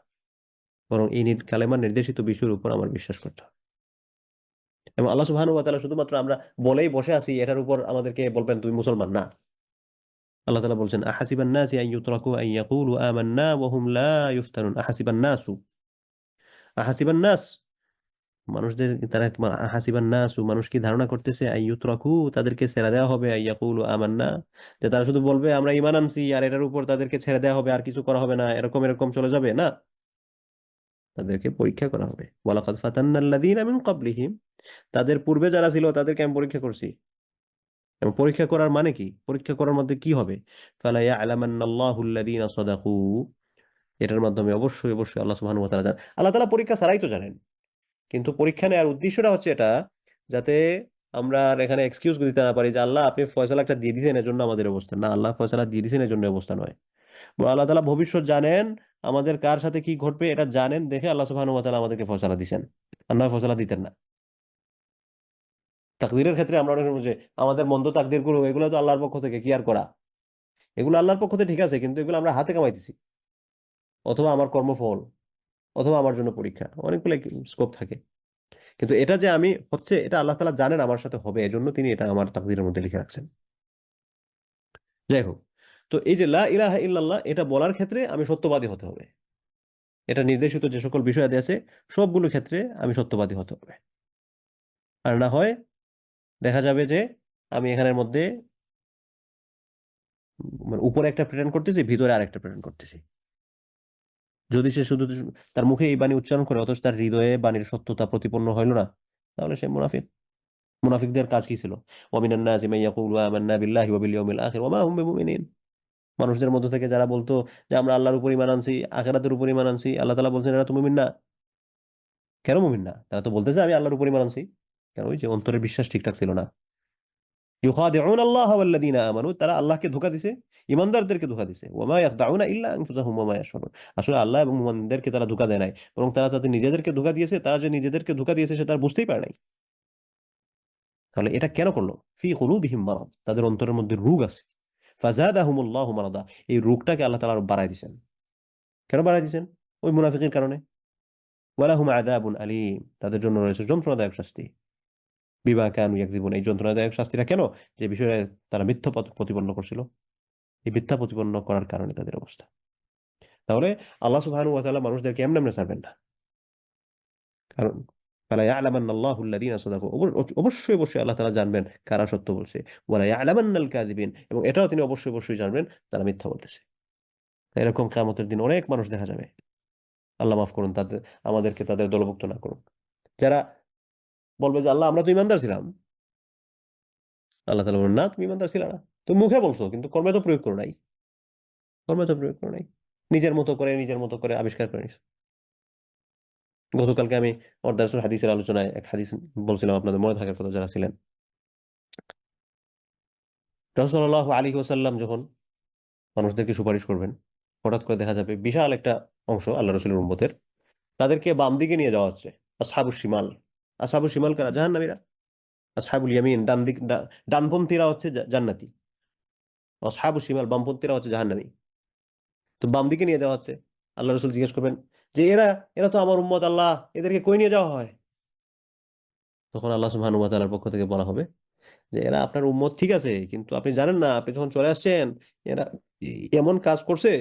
বরং এই কালেমার নির্দেশিত বিষয়ের উপর আমার বিশ্বাস করতে হবে। এবং আল্লাহ সুবহানাহু ওয়া তাআলা শুধুমাত্র আমরা বলেই বসে আছি এটার উপর আমাদেরকে বলবেন তুমি মুসলমান না। আল্লাহ তাআলা বলছেন আহাসিবান নাসি আন ইউতরাকু আন ইয়াকুলু আমান্না ওয়া হুম লা ইফতানুন। আহাসিবান নাসু, আহাসিবান নাস, মানুষদের তারা আহাসিবান নাসু, মানুষ কি ধারণা করতেছে আন ইউতরাকু, তাদেরকে ছেড়ে দেওয়া হবে আন ইয়াকুলু আমান্না, যে তারা শুধু বলবে আমরা ঈমান আনছি আর এটার উপর তাদেরকে ছেড়ে দেওয়া হবে আর কিছু করা হবে না, এরকম এরকম চলে যাবে না। তাদেরকে পরীক্ষা করা হবে। ওয়ালাকাদ ফাতান্নাল্লাযীনা মিন ক্বাবলিহিম, তাদের পূর্বে যারা ছিল তাদেরকে আমি পরীক্ষা করছি। এবং পরীক্ষা করার মানে কি, পরীক্ষা করার মধ্যে কি হবে, ফালা ইয়ালামান্নাল্লাহুল্লাযীনা সাদাকু, এটার মাধ্যমে অবশ্যই অবশ্যই আল্লাহ সুবহানাহু ওয়া তাআলা জানেন। আল্লাহ তাআলা পরীক্ষা ছাড়াই তো জানেন, কিন্তু পরীক্ষা নেওয়ার উদ্দেশ্যটা হচ্ছে এটা, যাতে আমরা আর এখানে এক্সকিউজ দিতে না পারি যে আল্লাহ আপনি ফয়সালা একটা দিয়ে দিয়েছেন এজন্য আমাদের অবস্থা, না, আল্লাহ ফয়সালা দিয়ে দিয়েছেন এজন্য অবস্থা নয়। বরং আল্লাহ তাআলা ভবিষ্যৎ জানেন, আমাদের কার সাথে কি ঘটবে এটা জানেন দেখে আল্লাহ সুবহানাহু ওয়া তাআলা আমাদেরকে ফয়সালা দিয়েছেন, আর নয় ফয়সালা দিতেন না। তাকদীরের ক্ষেত্রে আমরা অনেক সময় যে আমাদের মন্দ তাকদীর গুলো, এগুলো তো আল্লাহর পক্ষ থেকে, কি আর করা, এগুলো আল্লাহর পক্ষ থেকে ঠিক আছে, কিন্তু এগুলো আমরা হাতে কামাইতেছি, অথবা আমার কর্মফল, অথবা আমার জন্য পরীক্ষা, অনেকগুলো স্কোপ থাকে। কিন্তু এটা যে আমি হচ্ছে, এটা আল্লাহ তাআলা জানেন আমার সাথে হবে, এজন্য তিনি এটা আমার তাকদীরের মধ্যে লিখে রাখছেন। যাই হোক, তো এই যে লা ইলাহা ইল্লাল্লাহ, এটা বলার ক্ষেত্রে আমি সত্যবাদী হতে হবে। এটা নির্দেশিত যে সকল বিষয় আছে সবগুলো ক্ষেত্রে আমি সত্যবাদী হতে হবে। আর না হয় দেখা যাবে যে আমি এখানের মধ্যে মানে উপরে একটা প্রেরণ করতেছি, ভিতরে আরেকটা প্রেরণ করতেছি। যদি সে শুধু তার মুখে এই বাণী উচ্চারণ করে অথচ তার হৃদয়ে বাণীর সত্যতা প্রতিপন্ন হইল না, তাহলে সে মুনাফিক। মুনাফিকদের কাজ কি ছিল? ওয়ামিনান নাসি মান ইয়াকুলু আমান্না বিল্লাহি ওয়া বিল ইয়াউমিল আখির ওয়া মা হুম বিমুমিনিন। মানুষদের মধ্য থেকে যারা বলতো যে আমরা আল্লাহর উপর ঈমান আনছি, আখিরাতের উপর ঈমান আনছি, আল্লাহ তাআলা বলছেন এরা তো মুমিন না। কেন মুমিন না? তারা তো বলতেছে আমি আল্লাহর উপর ঈমান আনছি, কারণ ওই যে অন্তরের বিশ্বাস ঠিকঠাক ছিল না। ইউখাদিউন আল্লাহ ওয়াল্লাযীনা আমানু, তারা আল্লাহকে ধোঁকা দিছে, ঈমানদারদেরকে ধোঁকা দিছে। ওয়া মা ইয়াখদাউনা ইল্লা আনফুসাহুম ওয়া মা ইয়াশউরুন। আসলে আল্লাহ এবং মুমিনদেরকে তারা ধোঁকা দেয় নাই, বরং তারা তাদের নিজেদেরকে ধোঁকা দিয়েছে। তারা যে নিজেদেরকে ধোঁকা দিয়েছে সেটা তারা বুঝতেই পারে নাই। তাহলে এটা কেন করলো? ফি কুলুবিহিম মারাদ, তাদের অন্তরের মধ্যে রোগ আছে। ফাযাদাহুমুল্লাহু মারাদা, এই রোগটাকে আল্লাহ তাআলা আরো বাড়ায় দিয়েছেন। কেন বাড়ায় দিয়েছেন? ওই মুনাফিকের কারণে। ওয়ালাহুম আযাবুন আলীম, তাদের জন্য রয়েছে যন্ত্রণাদায়ক শাস্তি। বিমা কানু ইয়াকযিবুন, এই যন্ত্রণাদায়ক শাস্তিটা কেন? যে বিষয়ে তারা মিথ্যা প্রতিপন্ন করছিল, এই মিথ্যা প্রতিপন্ন করার কারণে তাদের অবস্থা। তাহলে আল্লাহ সুবহানাহু ওয়া তাআলা মানুষদেরকে এমনি এমনি ছাড়বেন না, কারণ ফালা ইয়ালামান্নাল্লাহুল্লাযীনা সাদাকু, অবশ্যই অবশ্যই আল্লাহ তাআলা জানবেন কারা সত্য বলছে। ওয়ালা ইয়ালামান্নাল কাযিবিন, এবং এটাও তিনি অবশ্যই অবশ্যই জানবেন তারা মিথ্যা বলতেছে। এরকম কিয়ামতের দিন অনেক মানুষ দেখা যাবে, আল্লাহ মাফ করুন, তাদের আমাদেরকে তাদের দলভুক্ত না করুন, যারা বলবে যে আল্লাহ আমরা তো ঈমানদার ছিলাম। আল্লাহ তাআলা বলেন না, তুমি ঈমানদার ছিলে না, তুমি মুখে বলছো কিন্তু কর্মে তো প্রয়োগ করো নাই, কর্মে তো প্রয়োগ করো নাই, নিজের মতো করে আবিষ্কার করে নিছো। গতকালকে আমি আমার দারসুল হাদিসের আলোচনায় এক হাদিস বলছিলাম, আপনাদের মনে থাকার কথা যারা ছিলেন। রাসূলুল্লাহ সাল্লাল্লাহু আলাইহি ওয়াসাল্লাম যখন মানুষদেরকে সুপারিশ করবেন, হঠাৎ করে দেখা যাবে বিশাল একটা অংশ আল্লাহ রাসূলের উম্মতের, তাদেরকে বাম দিকে নিয়ে যাওয়া হচ্ছে। আসহাবুশ শিমাল, আসহাবুশ শিমাল কারা? জাহান্নামীরা। আসহাবুল ইয়ামিন, ডানপন্থীরা হচ্ছে জান্নাতি। আসহাবুশ শিমাল, বামপন্থীরা হচ্ছে জাহান্নামী। তো বাম দিকে নিয়ে যাওয়া হচ্ছে। আল্লাহ রাসূল জিজ্ঞেস করবেন যে এরা এরা তো আমার উম্মত, আল্লাহ এদেরকে কই নিয়ে যাওয়া হয়? তখন আল্লাহ সুবহানাহু ওয়া তাআলার পক্ষ থেকে বলা হবে যে এরা আপনার উম্মত ঠিক আছে, কিন্তু আপনি জানেন না, আপনি যখন চলে আসছেন এরা এমন কাজ করছে,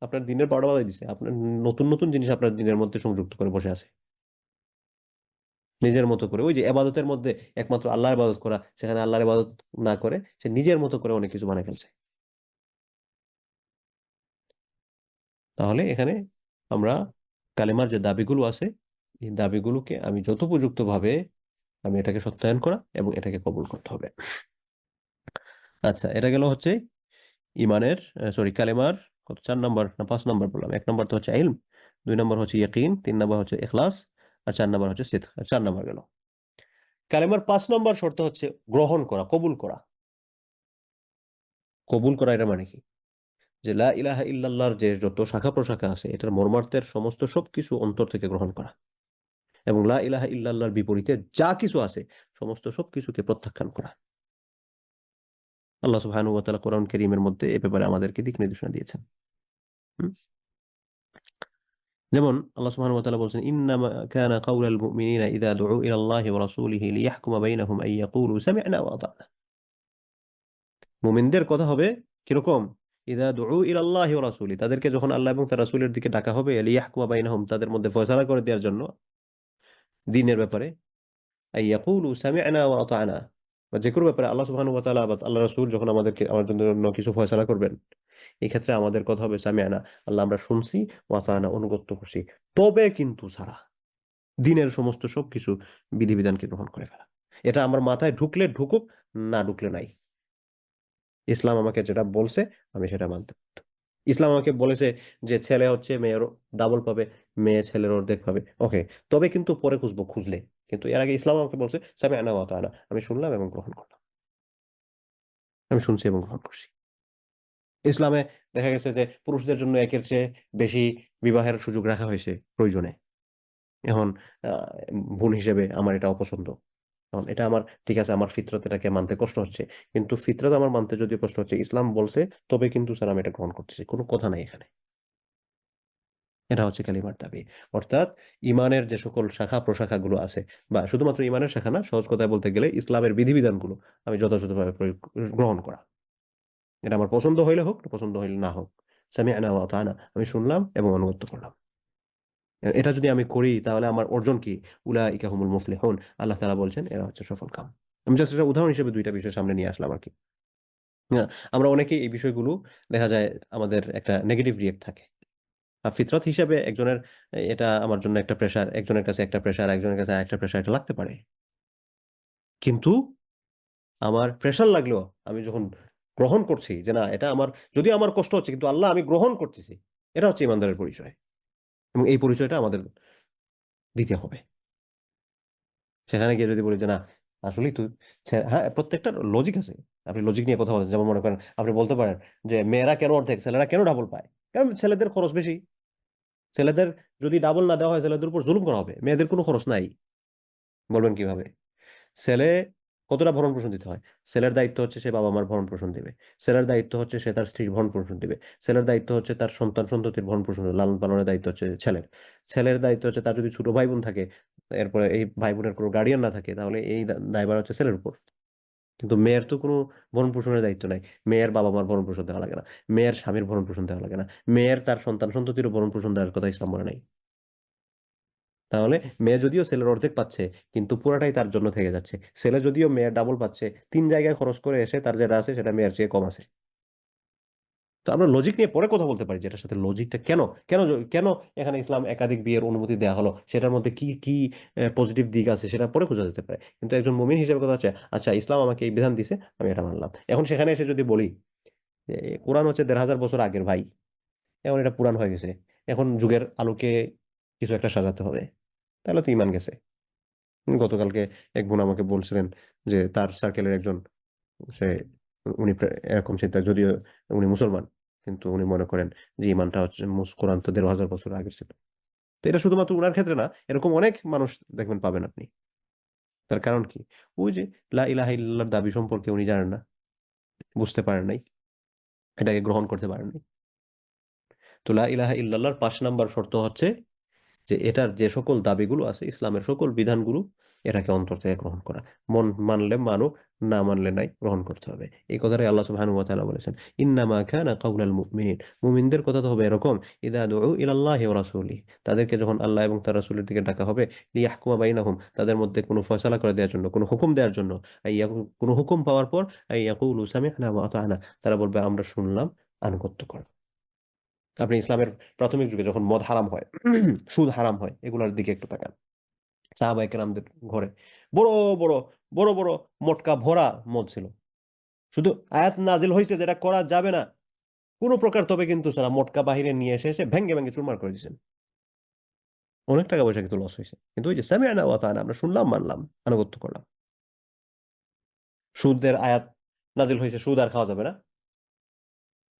আপনার দিনের 12টা বাজায় দিছে, আপনার নতুন নতুন জিনিস আপনার দিনের মধ্যে সংযুক্ত করে বসে আছে নিজের মতো করে। ওই যে ইবাদতের মধ্যে একমাত্র আল্লাহর ইবাদত করা, সেখানে আল্লাহর ইবাদত না করে সে নিজের মতো করে অনেক কিছু বানায় ফেলছে। তাহলে এখানে আমরা কালেমার যে দাবিগুলো আছে, এই দাবিগুলোকে আমি যথোপযুক্ত ভাবে আমি এটাকে সত্যায়ন করা এবং এটাকে কবুল করতে হবে। আচ্ছা, এটা গেল হচ্ছে ইমানের, সরি কালেমার কত, 4 নম্বর না 5 নম্বর বললাম? 1 নম্বর তো হচ্ছে ইলম, 2 নম্বর হচ্ছে ইয়াকিন, 3 নম্বর হচ্ছে ইখলাস, আর 4 নম্বর হচ্ছে সিদক। 4 নম্বর গেল। কালেমার 5 নম্বর শর্ত হচ্ছে গ্রহণ করা, কবুল করা। কবুল করা এটা মানে কি? যে লা ইলাহা ইল্লাল্লাহর যে যত শাখা প্রশাখা আছে এটার মর্মার্থের সমস্ত সবকিছু অন্তর থেকে গ্রহণ করা, এবং লা ইলাহা ইল্লাল্লাহর বিপরীতে যা কিছু আছে সমস্ত সবকিছুকে প্রত্যাখ্যান করা। আল্লাহ সুবহানাহু ওয়া তাআলা কোরআন কারীমের মধ্যে এ ব্যাপারে আমাদেরকে দিক নির্দেশনা দিয়েছেন। হুম? যেমন আল্লাহ সুবহানাহু ওয়া তাআলা বলছেন, ইন্নামা কানা কাউলাল মুমিনিনা ইযা দুউ ইলাল্লাহি ওয়া রাসূলিহি লিয়াহকুমা বাইনাহুম আন ইয়াকুলু সামি'না ওয়া আতা'না। মুমিনদের কথা হবে কিরকম? ইযা দুউ ইলাল্লাহি ওয়া রাসূলি, তাদেরকে যখন আল্লাহ এবং তার রাসূলের দিকে ডাকা হবে, লিয়াহকুমা বাইনাহুম, তাদের মধ্যে ফয়সালা করে দেওয়ার জন্য দ্বীনের ব্যাপারে, আন ইয়াকুলু সামি'না ওয়া আতা'না, বা যে কোনো ব্যাপারে আল্লাহ সুবহানাহু ওয়া তাআলা বা আল্লাহ রাসূল যখন আমাদেরকে আমাদের জন্য কিছু ফয়সালা করবেন, এই ক্ষেত্রে আমাদের কথা হবে সামি'না, আল্লাহ আমরা শুনছি, ওয়া আতা'না অনুগত করছি। তবে কিন্তু ছাড়া দ্বীনের সমস্ত সবকিছু বিধিবিধানকে গ্রহণ করে ফেলা। এটা আমার মাথায় ঢুকলে ঢুকুক, না ঢুকলে নাই। ইসলাম আমাকে যেটা বলছে আমি সেটা মানতে বাধ্য। ইসলাম আমাকে বলেছে যে ছেলে হচ্ছে মেয়ের ডাবল পাবে, মেয়ে ছেলের অর্ধেক পাবে। ওকে। তবে কিন্তু পরে খুঁজবো খুঁজলে। কিন্তু এর আগে ইসলাম আমাকে বলছে সামি'না ওয়া আতা'না। আমি শুনলাম এবং গ্রহণ করলাম। আমি শুনছি এবং গ্রহণ করছি। ইসলামে দেখা গেছে যে পুরুষদের জন্য একের চেয়ে বেশি বিবাহের সুযোগ রাখা হয়েছে প্রয়োজনে। এখন আ বোন হিসেবে আমার এটা অপছন্দ। এখন এটা আমার ঠিক আছে, আমার ফিতরত এটাকে মানতে কষ্ট হচ্ছে। কিন্তু ফিতরত আমার মানতে যদিও কষ্ট হচ্ছে, ইসলাম বলছে তবে কিন্তু স্যার আমি এটা গ্রহণ করতেছি। কোন কথা নাই এখানে। এটা হচ্ছে কালিমার দাবি। অর্থাৎ ঈমানের যে সকল শাখা প্রশাখাগুলো আছে, বা শুধুমাত্র ঈমানের শাখা না, সহজ কথায় বলতে গেলে ইসলামের বিধিবিধানগুলো আমি যথাযথভাবে গ্রহণ করা। এটা আমার পছন্দ হইলে হোক, পছন্দ হইলে না হোক। সামি'না ওয়া আতা'না, আমি শুনলাম এবং অনুগত করলাম। এটা যদি আমি করি তাহলে আমার অর্জন কি? উলাইকা হুমুল মুফলিহুন। আল্লাহ তাআলা বলছেন এরা হচ্ছে সফলকাম। আমি জাস্ট একটা উদাহরণ হিসেবে ২ টা বিষয় সামনে নিয়ে আসলাম আরকি। আমরা অনেকেই এই বিষয়গুলো দেখা যায় আমাদের একটা নেগেটিভ রিঅ্যাক্ট থাকে। ফিতরত হিসাবে একজনের এটা আমার জন্য একটা প্রেশার, একজনের কাছে একটা প্রেশার, একজনের কাছে আরেকটা প্রেশার, এটা লাগতে পারে। কিন্তু আমার প্রেশার লাগলেও আমি যখন গ্রহণ করছি যে না এটা আমার, যদিও আমার কষ্ট হচ্ছে কিন্তু আল্লাহ আমি গ্রহণ করতেছি। এটা হচ্ছে ঈমানদারের পরিচয়। এবং এই পরিচয়টা আমাদের দিতে হবে। সেখানে গিয়ে যদি বলি যে না আসলেই তুই হ্যাঁ, প্রত্যেকটার লজিক আছে। আপনি লজিক নিয়ে কথা বলেন। যেমন মনে করেন আপনি বলতে পারেন যে মেয়েরা কেন অর্ধেক, ছেলেরা কেন ডাবল পায়? কারণ ছেলেদের খরচ বেশি। ছেলেদের যদি ডাবল না দেওয়া হয় ছেলেদের উপর জুলুম করা হবে। মেয়েদের কোনো খরচ নাই। বলবেন কিভাবে? ছেলে কতটা ভরণ-পোষণ দিতে হয়? ছেলের দায়িত্ব হচ্ছে সে বাবা-মার ভরণ-পোষণ দিবে। ছেলের দায়িত্ব হচ্ছে সে তার স্ত্রীর ভরণ-পোষণ দিবে। ছেলের দায়িত্ব হচ্ছে তার সন্তান-সন্ততির ভরণ-পোষণ, লালন-পালনের দায়িত্ব হচ্ছে ছেলের। ছেলের দায়িত্ব হচ্ছে তার যদি ছোট ভাই-বোন থাকে, এরপরে এই ভাই-বোনের কোনো গার্ডিয়ান না থাকে তাহলে এই দায়ভার হচ্ছে ছেলের উপর। কিন্তু মেয়ের তো কোনো ভরণ-পোষণের দায়িত্ব নাই। মেয়ের বাবা-মার ভরণ-পোষণ দেওয়া লাগে না। মেয়ের স্বামীর ভরণ-পোষণ দেওয়া লাগে না। মেয়ের তার সন্তান-সন্ততিরও ভরণ-পোষণ দেওয়ার কথা ইসলাম বলে নাই। তাহলে মেয়ে যদিও ছেলের অর্ধেক পাচ্ছে, কিন্তু পুরাটাই তার জন্য থেকে যাচ্ছে। ছেলে যদিও মেয়ের ডাবল পাচ্ছে, ৩ জায়গায় খরচ করে এসে তার যেটা আছে সেটা মেয়ের চেয়ে কম আছে। তো আমরা লজিক নিয়ে পরে কথা বলতে পারি যে এটার সাথে লজিকটা কেন এখানে ইসলাম একাধিক বিয়ের অনুমতি দেয়া হলো? সেটার মধ্যে কি পজিটিভ দিক আছে সেটা পরে খোঁজা যেতে পারে। কিন্তু একজন মুমিন হিসেবে কথা হচ্ছে, আচ্ছা ইসলাম আমাকে এই বিধান দিছে, আমি এটা মানলাম। এখন সেখানে এসে যদি বলি যে কোরআন হচ্ছে ১,৫০০ বছর আগের ভাই। এখন এটা পুরাণ হয়ে গেছে। এখন যুগের আলোকে কিছু একটা সাজাতে হবে। তাহলে তো ঈমান গেছে। গতকালকে এক বোন আমাকে বলছিলেন যে তার সার্কেলের একজন, সে উনি এরকম চিন্তা, যদিও উনি মুসলমান কিন্তু উনি মনে করেন যে ইমানটা হচ্ছে কোরআন তো ১,৫০০ বছর আগের ছিল। তো এটা শুধুমাত্র উনার ক্ষেত্রে না, এরকম অনেক মানুষ দেখবেন পাবেন আপনি। তার কারণ কি? ওই যে লা ইলাহা ইল্লাল্লাহর দাবি সম্পর্কে উনি জানেন না, বুঝতে পারেন নাই, এটাকে গ্রহণ করতে পারেন নাই। তো লা ইলাহা ইল্লাল্লাহর ৫ নাম্বার শর্ত হচ্ছে যে এটার যে সকল দাবিগুলো আছে, ইসলামের সকল বিধানগুলো, এটাকে অন্তর থেকে গ্রহণ করা। মন মানলে মানুক, না মানলে নাই, গ্রহণ করতে হবে। এই কথাটাই আল্লাহ সুবহানাহু ওয়া তাআলা বলেছেন, ইন্নামা কানা কাউলাল মুমিনিন। মুমিনদের কথা তো হবে এরকম, ইযা দুউ ইলাল্লাহি ওয়া রাসূলিহি, তাদেরকে যখন আল্লাহ এবং তার রাসূলের দিকে ডাকা হবে, লিয়াহকুমা বাইনাহুম, তাদের মধ্যে কোনো ফয়সালা করে দেওয়ার জন্য, কোনো হুকুম দেওয়ার জন্য, কোনো হুকুম পাওয়ার পর ইয়াকুলু সামি'না ওয়া আতা'না, তারা বলবে আমরা শুনলাম, আনুগত্য করব। আপনি ইসলামের প্রাথমিক যুগে যখন মদ হারাম হয়, সুদ হারাম হয়, এগুলোর দিকে একটু তাকান। সাহাবায়ে কেরামদের ঘরে বড়, বড়, বড়, বড় মটকা ভরা মদ ছিল। শুধু আয়াত নাজিল হইছে যে এটা করা যাবে না। কোন প্রকার, তবে কিন্তু তারা মটকা বাহিরে নিয়ে এসে ভেঙে, ভেঙে চুরমার করে দিয়েছেন। অনেক টাকা পয়সা কিন্তু লস হইছে। কিন্তু ওই যে সামি'না ওয়া আতা'না, আমরা শুনলাম, মানলাম, আনুগত্য করলাম। সুদের আয়াত নাজিল হইছে, সুদ আর খাওয়া যাবে না।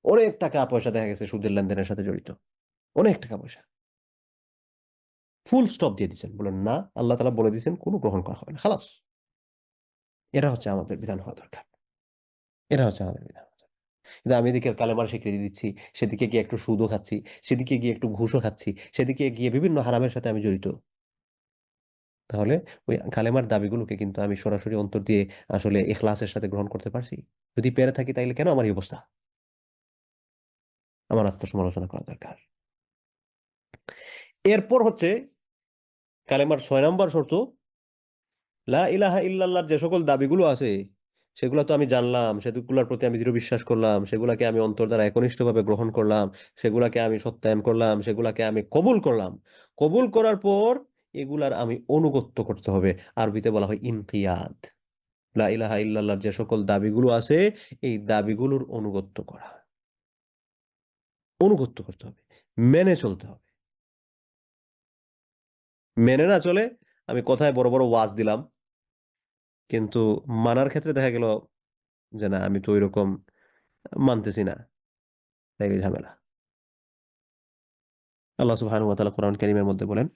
অনেক টাকা পয়সা দেখা গেছে সুদের লেনদেনের সাথে জড়িত। অনেক টাকা পয়সা। ফুল স্টপ দিয়ে দিয়েছেন। বললেন না, আল্লাহ তাআলা বলে দিয়েছেন কোন গ্রহণ করা হবে না। খালাস। এটা হচ্ছে আমাদের বিধান হওয়া দরকার। এটা হচ্ছে আমাদের বিধান। কিন্তু আমি এদিকে কালেমার স্বীকৃতি দিচ্ছি, সেদিকে গিয়ে একটু সুদও খাচ্ছি, সেদিকে গিয়ে একটু ঘুষও খাচ্ছি, সেদিকে গিয়ে বিভিন্ন হারামের সাথে আমি জড়িত। তাহলে ওই কালেমার দাবিগুলোকে কিন্তু আমি সরাসরি অন্তর দিয়ে আসলে ইখলাসের সাথে গ্রহণ করতে পারছি? যদি পেরে থাকি তাইলে কেন আমার এই অবস্থা? আমার আত্মসমালোচনা করা দরকার। এরপর হচ্ছে কালেমার 6 নম্বর শর্ত, লা ইলাহা ইল্লাল্লাহর যে সকল দাবিগুলো আছে সেগুলো তো আমি জানলাম, সেগুলোর প্রতি আমি দৃঢ় বিশ্বাস করলাম, সেগুলাকে আমি অন্তর দ্বারা একনিষ্ঠভাবে গ্রহণ করলাম, সেগুলাকে আমি সত্যায়ন করলাম, সেগুলাকে আমি কবুল করলাম। কবুল করার পর এগুলার আমি অনুগত্য করতে হবে। আরবিতে বলা হয় ইনকিয়াদ। লা ইলাহা ইল্লাল্লাহর যে সকল দাবিগুলো আছে এই দাবিগুলোর অনুগত্য করা, অনুগত্য করতে হবে, মেনে চলতে হবে। মেনে না চলে আমি কথায় বড় বড় ওয়াজ দিলাম, কিন্তু মানার ক্ষেত্রে দেখা গেল যে না, আমি তো ওইরকম মানতেছি না, তাই ঝামেলা। আল্লাহ সুবহানাহু ওয়া তাআলা কোরআন কারীমের মধ্যে বলেন,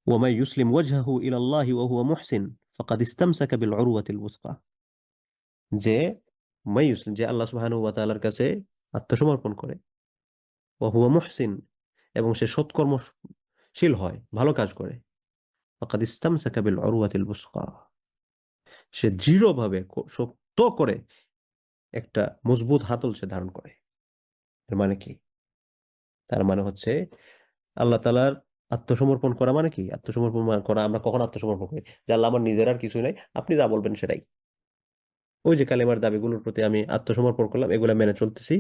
ওয়া মাই ইউসলিম ওয়াজহাহু ইলাল্লাহি ওয়া হুয়া মুহসিন ফাকাদ ইসতামসাকা বিল উরওয়াতিল ওয়াসকা। যে মাই ইউসলিম, যে আল্লাহ সুবহানাহু ওয়া তাআলার কাছে আত্মসমর্পণ করে, ওয়া হুয়া মুহসিন, এবং সে সৎকর্মশীল হয়, ভালো কাজ করে, ফাকাদ ইসতামসাকা বিল উরওয়াতিল ওয়াসকা, সে দৃঢ়ভাবে শক্ত করে একটা মজবুত হাতল সে ধারণ করে। এর মানে কি? তার মানে হচ্ছে আল্লাহ তাআলার আত্মসমর্পণ করা মানে কি? আত্মসমর্পণ করা, আমরা কখন আত্মসমর্পণ করি? যে আল্লাহ, আমার নিজের আর কিছুই নাই, আপনি যা বলবেন সেটাই। ওই যে কালেমার দাবিগুলোর প্রতি আমি আত্মসমর্পণ করলাম, এগুলা মেনে চলতেছি,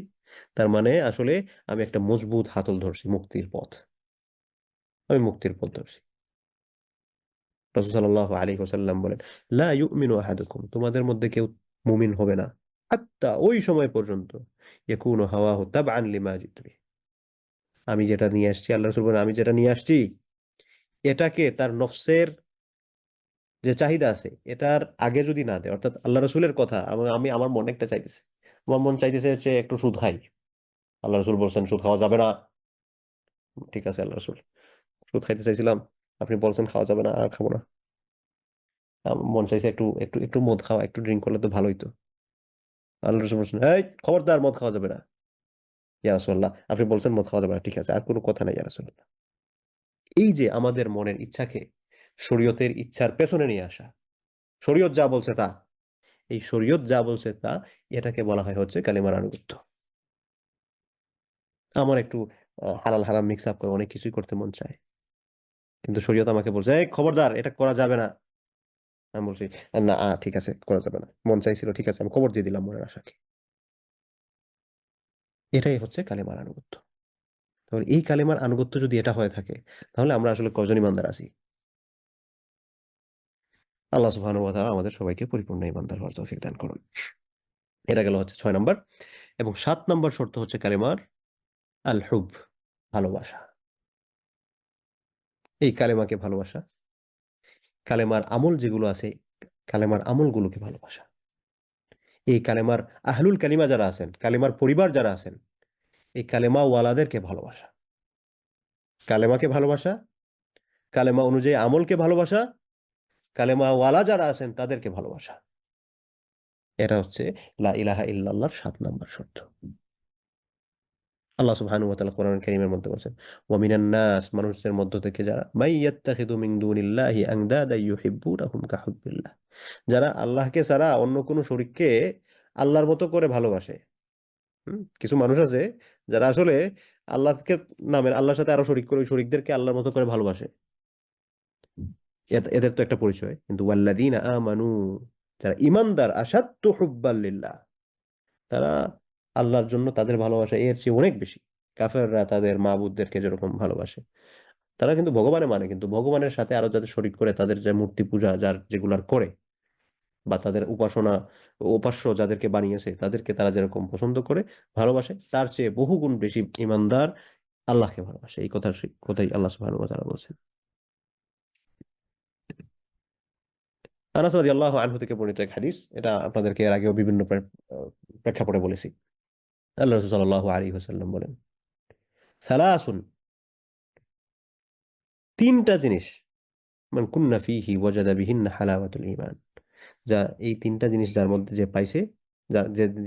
তার মানে আসলে আমি একটা মজবুত হাতল ধরছি, মুক্তির পথ। আমি মুক্তির পথ ধরছি। রাসূল সাল্লাল্লাহু আলাইহি ওয়াসাল্লাম বলেন, লা ইউমিনু আহাদুকুম, তোমাদের মধ্যে কেউ মুমিন হবে না, হাত্তা ওই সময় পর্যন্ত, ইয়াকুনু হাওয়াহু তাবআন লিমা জিতু বিহি, আমি যেটা নিয়ে আসছি, আল্লাহ রাসূল বলেন, আমি যেটা নিয়ে আসছি এটাকে তার নফসের যে চাহিদা আছে এটার আগে যদি না দেয়, অর্থাৎ আল্লাহ রসুলের কথা, আমি আমার মনে একটা চাইতেছে, আমার মন চাইতেছে হচ্ছে একটু সুদ খাই, আল্লাহ রসুল বলছেন সুদ খাওয়া যাবে না। ঠিক আছে আল্লাহ রসুল, সুদ খাইতে চাইছিলাম, আপনি বলছেন খাওয়া যাবে না, আর খাবো না। আমার মন চাইছে একটু একটু একটু মদ খাওয়া, একটু ড্রিঙ্ক করলে তো ভালোই তো। আল্লাহ রসুল বলছেন, এই খবরদার, মদ খাওয়া যাবে না। ইয়া রাসূলুল্লাহ, আপনি বলছেন মদ খাওয়া যাবে না, ঠিক আছে, আর কোনো কথা নাই ইয়া রাসূলুল্লাহ। এই যে আমাদের মনের ইচ্ছাকে শরীয়তের ইচ্ছার পেছনে নিয়ে আসা, শরীয়ত যা বলছে তা, এই শরীয়ত যা বলছে তা, এটাকে বলা হয় হচ্ছে কালিমার আনুগত্য। আমার একটু হালাল হারাম মিক্স আপ করে অনেক কিছুই করতে মন চায়, কিন্তু শরীয়ত আমাকে বলছে, এই খবরদার, এটা করা যাবে না। আমি বলছি, না ঠিক আছে, করা যাবে না, মন চাইছিল, ঠিক আছে, আমি খবর দিয়ে দিলাম মনের আশাকে। এটাই হচ্ছে কালেমার আনুগত্য। তাহলে এই কালেমার আনুগত্য যদি এটা হয়ে থাকে, তাহলে আমরা আসলে কজন ইমানদার আছি? আল্লাহ সুবহানাহু ওয়া তাআলা আমাদের সবাইকে পরিপূর্ণ ইমানদার হওয়ার তৌফিক দান করুন। এটা গেল হচ্ছে 6 নম্বর। এবং 7 নম্বর শর্ত হচ্ছে কালেমার আল হুব, ভালোবাসা। এই কালেমাকে ভালোবাসা, কালেমার আমল যেগুলো আছে, কালেমার আমলগুলোকে ভালোবাসা, এই কালেমার আহলুল কালিমা যারা আছেন, কালেমার পরিবার যারা আছেন, এই কালেমা ওয়ালাদেরকে ভালোবাসা, কালেমাকে ভালোবাসা, কালেমা অনুযায়ী আমলকে ভালোবাসা, কালেমা ওয়ালা যারা আছেন তাদেরকে ভালোবাসা। এটা হচ্ছে লা ইলাহা ইল্লাল্লাহর 7 নম্বর শর্ত। আল্লাহ সুবহানাহু ওয়া তাআলা কোরআন কারীমের মধ্যে বলেছেন, ওয়া মিনান নাস, মানুষের মধ্য থেকে যারা, মাই ইয়াত্তাখিযু মিন দুনিল্লাহি আনদাদা ইউহিব্বুনাহুম কাহুব্বিল্লাহ, যারা আল্লাহকে ছাড়া অন্য কোনো শরীককে আল্লাহর মতো করে ভালোবাসে। কিছু মানুষ আছে যারা আসলে আল্লাহকে নামের আল্লাহর সাথে আরো শরীক করে, ওই শরীকদেরকে আল্লাহর মতো করে ভালোবাসে। এদের তো একটা পরিচয়। কিন্তু ওয়াল্লাযীনা আমানু, যারা ঈমানদার, আশাদ্দু হুব্বাল লিল্লাহ, তারা আল্লাহর জন্য তাদের ভালোবাসা এর চেয়ে অনেক বেশি। কাফেররা তাদের মাবুদদেরকে যেরকম ভালোবাসে, তারা কিন্তু ভগবানের মানে, কিন্তু ভগবানের সাথে আরো যাদের শরীক করে, তাদের যে মূর্তি পূজা যার যেগুলার করে, বা তাদের উপাসনা, উপাস্য যাদেরকে বানিয়েছে তাদেরকে তারা যেরকম পছন্দ করে, ভালোবাসে, তার চেয়ে বহুগুণ বেশি ইমানদার আল্লাহকে ভালোবাসে। এই কথাই আল্লাহ সুবহানাহু ওয়া তাআলা বলছেন। আনাস রাদিয়াল্লাহু আনহু থেকে বর্ণিত এক হাদিস, এটা আপনাদেরকে এর আগেও বিভিন্ন প্রেক্ষাপটে বলেছি। আল্লাহ রাসূল সাল্লাল্লাহু আলাইহি ওয়াসাল্লাম বলেন, সালাসুন, 3টা জিনিস, মান কুন্না ফীহি ওয়াজাদা বিহিন্না হালাওয়াতুল ঈমান, যা এই 3টা জিনিস যার মধ্যে যে পাইছে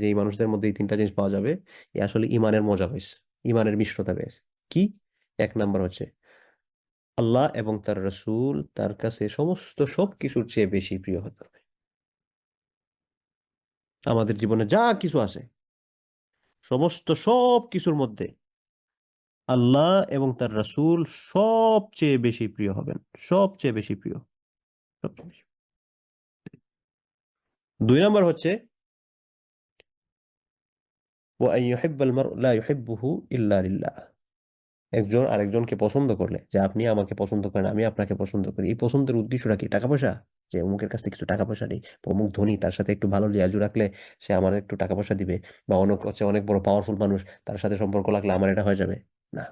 যেই মানুষদের মধ্যে এই তিনটা জিনিস পাওয়া যাবে, এ আসলে ইমানের মজা পেয়েছে, ইমানের মিশ্রতা পেয়েছে। কি? এক নাম্বার হচ্ছে আল্লাহ এবং তার রসুল তার কাছে সমস্ত সবকিছুর চেয়ে বেশি প্রিয় হতে হবে। আমাদের জীবনে যা কিছু আছে, সমস্ত সব কিছুর মধ্যে আল্লাহ এবং তার রাসূল সবচেয়ে বেশি প্রিয় হবেন, সবচেয়ে বেশি প্রিয়, সবচেয়ে বেশি। দুই নম্বর হচ্ছে ওয়া আন ইউহিব্বাল মার'ু লা ইউহিব্বুহু ইল্লা লিল্লাহ। একজন আরেকজনকে পছন্দ করলে, যে আপনি আমাকে পছন্দ করেন, আমি আপনাকে পছন্দ করি, এই পছন্দের উদ্দেশ্যটা কি? টাকা পয়সা? যে অমুকের কাছ থেকে কিছু টাকা পয়সা নেই, অমুক ধনী, তার সাথে একটু ভালো লিয়াজু রাখলে সে আমার একটু টাকা পয়সা দিবে, বা অনেক হচ্ছে অনেক বড় পাওয়ারফুল মানুষ, তার সাথে সম্পর্ক লাগলে আমার এটা হয়ে যাবে না।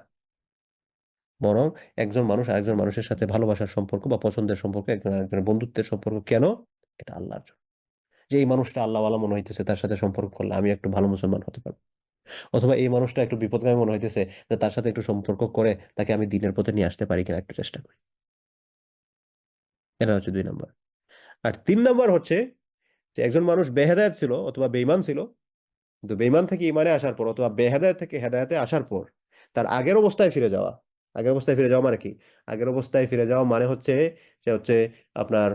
বরং একজন মানুষ আরেকজন মানুষের সাথে ভালোবাসার সম্পর্ক বা পছন্দের সম্পর্ক, একজন আরেকজনের বন্ধুত্বের সম্পর্ক কেন? এটা আল্লাহর জন্য। যে এই মানুষটা আল্লাহওয়ালা মনে হইতেছে, তার সাথে সম্পর্ক করলে আমি একটু ভালো মুসলমান হতে পারবো। অথবা এই মানুষটা একটু বিপদগামী মনে হইতেছে, যে তার সাথে একটু সম্পর্ক করে তাকে আমি দিনের পথে নিয়ে আসতে পারি কিনা একটু চেষ্টা করি। এটা হচ্ছে দুই নম্বর। আর তিন নম্বর হচ্ছে যে একজন মানুষ বেহেদায়েত ছিল অথবা বেঈমান ছিল, কিন্তু বেঈমান থেকে ইমানে আসার পর অথবা বেহেদায়েত থেকে হেদায়েতে আসার পর তার আগের অবস্থায় ফিরে যাওয়া। আগের অবস্থায় ফিরে যাওয়া মানে কি? আগের অবস্থায় ফিরে যাওয়া মানে হচ্ছে সে হচ্ছে আপনার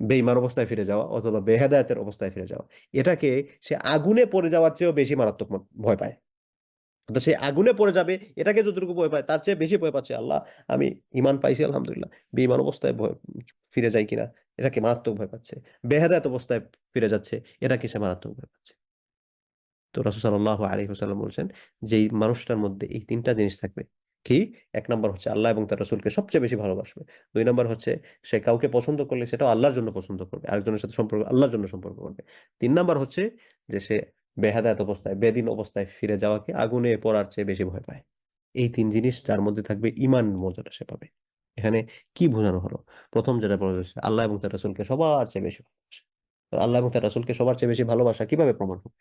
বেঈমান অবস্থায় ফিরে যাওয়া অথবা বেহেদায়েতের অবস্থায় ফিরে যাওয়া। এটাকে সে আগুনে পড়ে যাওয়ার চেয়েও বেশি মারাত্মক ভয় পায়। তো সে আগুনে পড়ে যাবে, এটাকে যতটুকু ভয় পায় তার চেয়ে বেশি ভয় পাচ্ছে আল্লাহ, আমি ঈমান পাইছি আলহামদুলিল্লাহ, বেঈমান অবস্থায় ফিরে যাই কিনা, এটাকে মারাত্মক ভয় পাচ্ছে। বেহেদায়েত অবস্থায় ফিরে যাচ্ছে, এটাকে সে মারাত্মক ভয় পাচ্ছে। তো রাসূল সাল্লাল্লাহু আলাইহি ওয়াসাল্লাম বলছেন যে এই মানুষটার মধ্যে এই তিনটা জিনিস থাকবে। কি? এক নাম্বার হচ্ছে আল্লাহ এবং তার রাসূলকে সবচেয়ে বেশি ভালোবাসবে। দুই নাম্বার হচ্ছে সে কাউকে পছন্দ করলে সেটাও আল্লাহর জন্য পছন্দ করবে, আরেকজনের সাথে সম্পর্ক আল্লাহর জন্য সম্পর্ক করবে। তিন নাম্বার হচ্ছে যে সে বেহেদায়েত অবস্থায়, বেদীন অবস্থায় ফিরে যাওয়াকে আগুনে পড়ার চেয়ে বেশি ভয় পায়। এই তিন জিনিস যার মধ্যে থাকবে, ঈমান মর্যাদা সে পাবে। এখানে কি বোঝানো হলো? প্রথম যেটা বলা হচ্ছে আল্লাহ এবং তার রাসূলকে সবার চেয়ে বেশি ভালোবাসা। তো আল্লাহ এবং তার রাসূলকে সবার চেয়ে বেশি ভালোবাসা কিভাবে প্রমাণ হবে?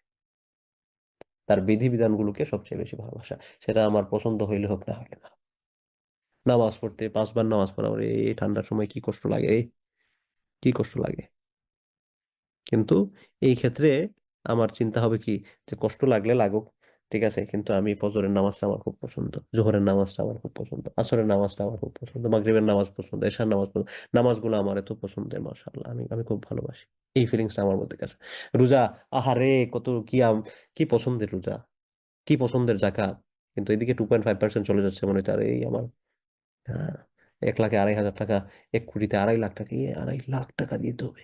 তার বিধিবিধানগুলোকে সবচেয়ে বেশি ভালোবাসা। সেটা আমার পছন্দ হইলে হোক, না হইলে না। নামাজ পড়তে ৫ বার নামাজ পড়া, ওরে এই ঠান্ডার সময় কি কষ্ট লাগে, কি কষ্ট লাগে। কিন্তু এই ক্ষেত্রে আমার চিন্তা হবে কি, যে কষ্ট লাগলে লাগুক, ঠিক আছে, কিন্তু আমি ফজরের নামাজটা আমার খুব পছন্দ, জোহরের নামাজটা আমার খুব পছন্দ, আসরের নামাজটা আমার খুব পছন্দ, মাগরিবের নামাজ পছন্দ, এশার নামাজ পছন্দ, নামাজগুলো আমার এত পছন্দের, মাশাআল্লাহ, আমি আমি খুব ভালোবাসি। এই ফিলিংসটা আমার মধ্যে কাজ করে। রোজা, আহারে কত কি কি পছন্দের রোজা, কি পছন্দের জাকাত, কিন্তু এদিকে 2.5% চলে যাচ্ছে মনে হচ্ছে, আরে এই আমার, হ্যাঁ, 1 লাখে 2,500 টাকা, 1 কোটিতে 2.5 লাখ টাকা, 2.5 লাখ টাকা দিতে হবে।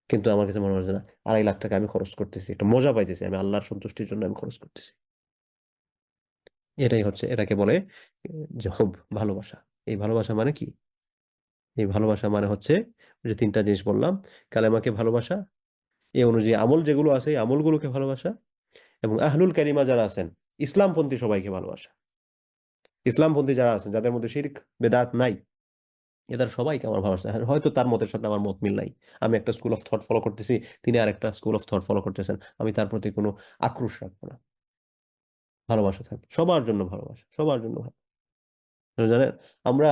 কিন্তু আমার কাছে মনে হচ্ছে না, 2.5 লাখ টাকা আমি খরচ করতেছি, একটা মজা পাইতেছি, আমি আল্লাহর সন্তুষ্টির জন্য আমি খরচ করতেছি। এটাই হচ্ছে, এটাকে বলে যে হুব, ভালোবাসা। এই ভালোবাসা মানে কি? এই ভালোবাসা মানে হচ্ছে ওই যে তিনটা জিনিস বললাম, কালেমাকে ভালোবাসা, এই অনুযায়ী আমল যেগুলো আছে এই আমলগুলোকে ভালোবাসা, এবং আহলুল কালিমা যারা আছেন, ইসলামপন্থী সবাইকে ভালোবাসা। ইসলামপন্থী যারা আছেন, যাদের মধ্যে শিরক বেদাত নাই, এদের সবাইকে আমার ভালোবাসা। হয়তো তার মতের সাথে আমার মত মিল নাই, আমি একটা স্কুল অফ থট ফলো করতেছি, তিনি আরেকটা স্কুল অফ থট ফলো করতেছেন, আমি তার প্রতি কোনো আক্রোশ রাখবো না, ভালোবাসা থাকবে সবার জন্য, ভালোবাসা সবার জন্য জানেন, আমরা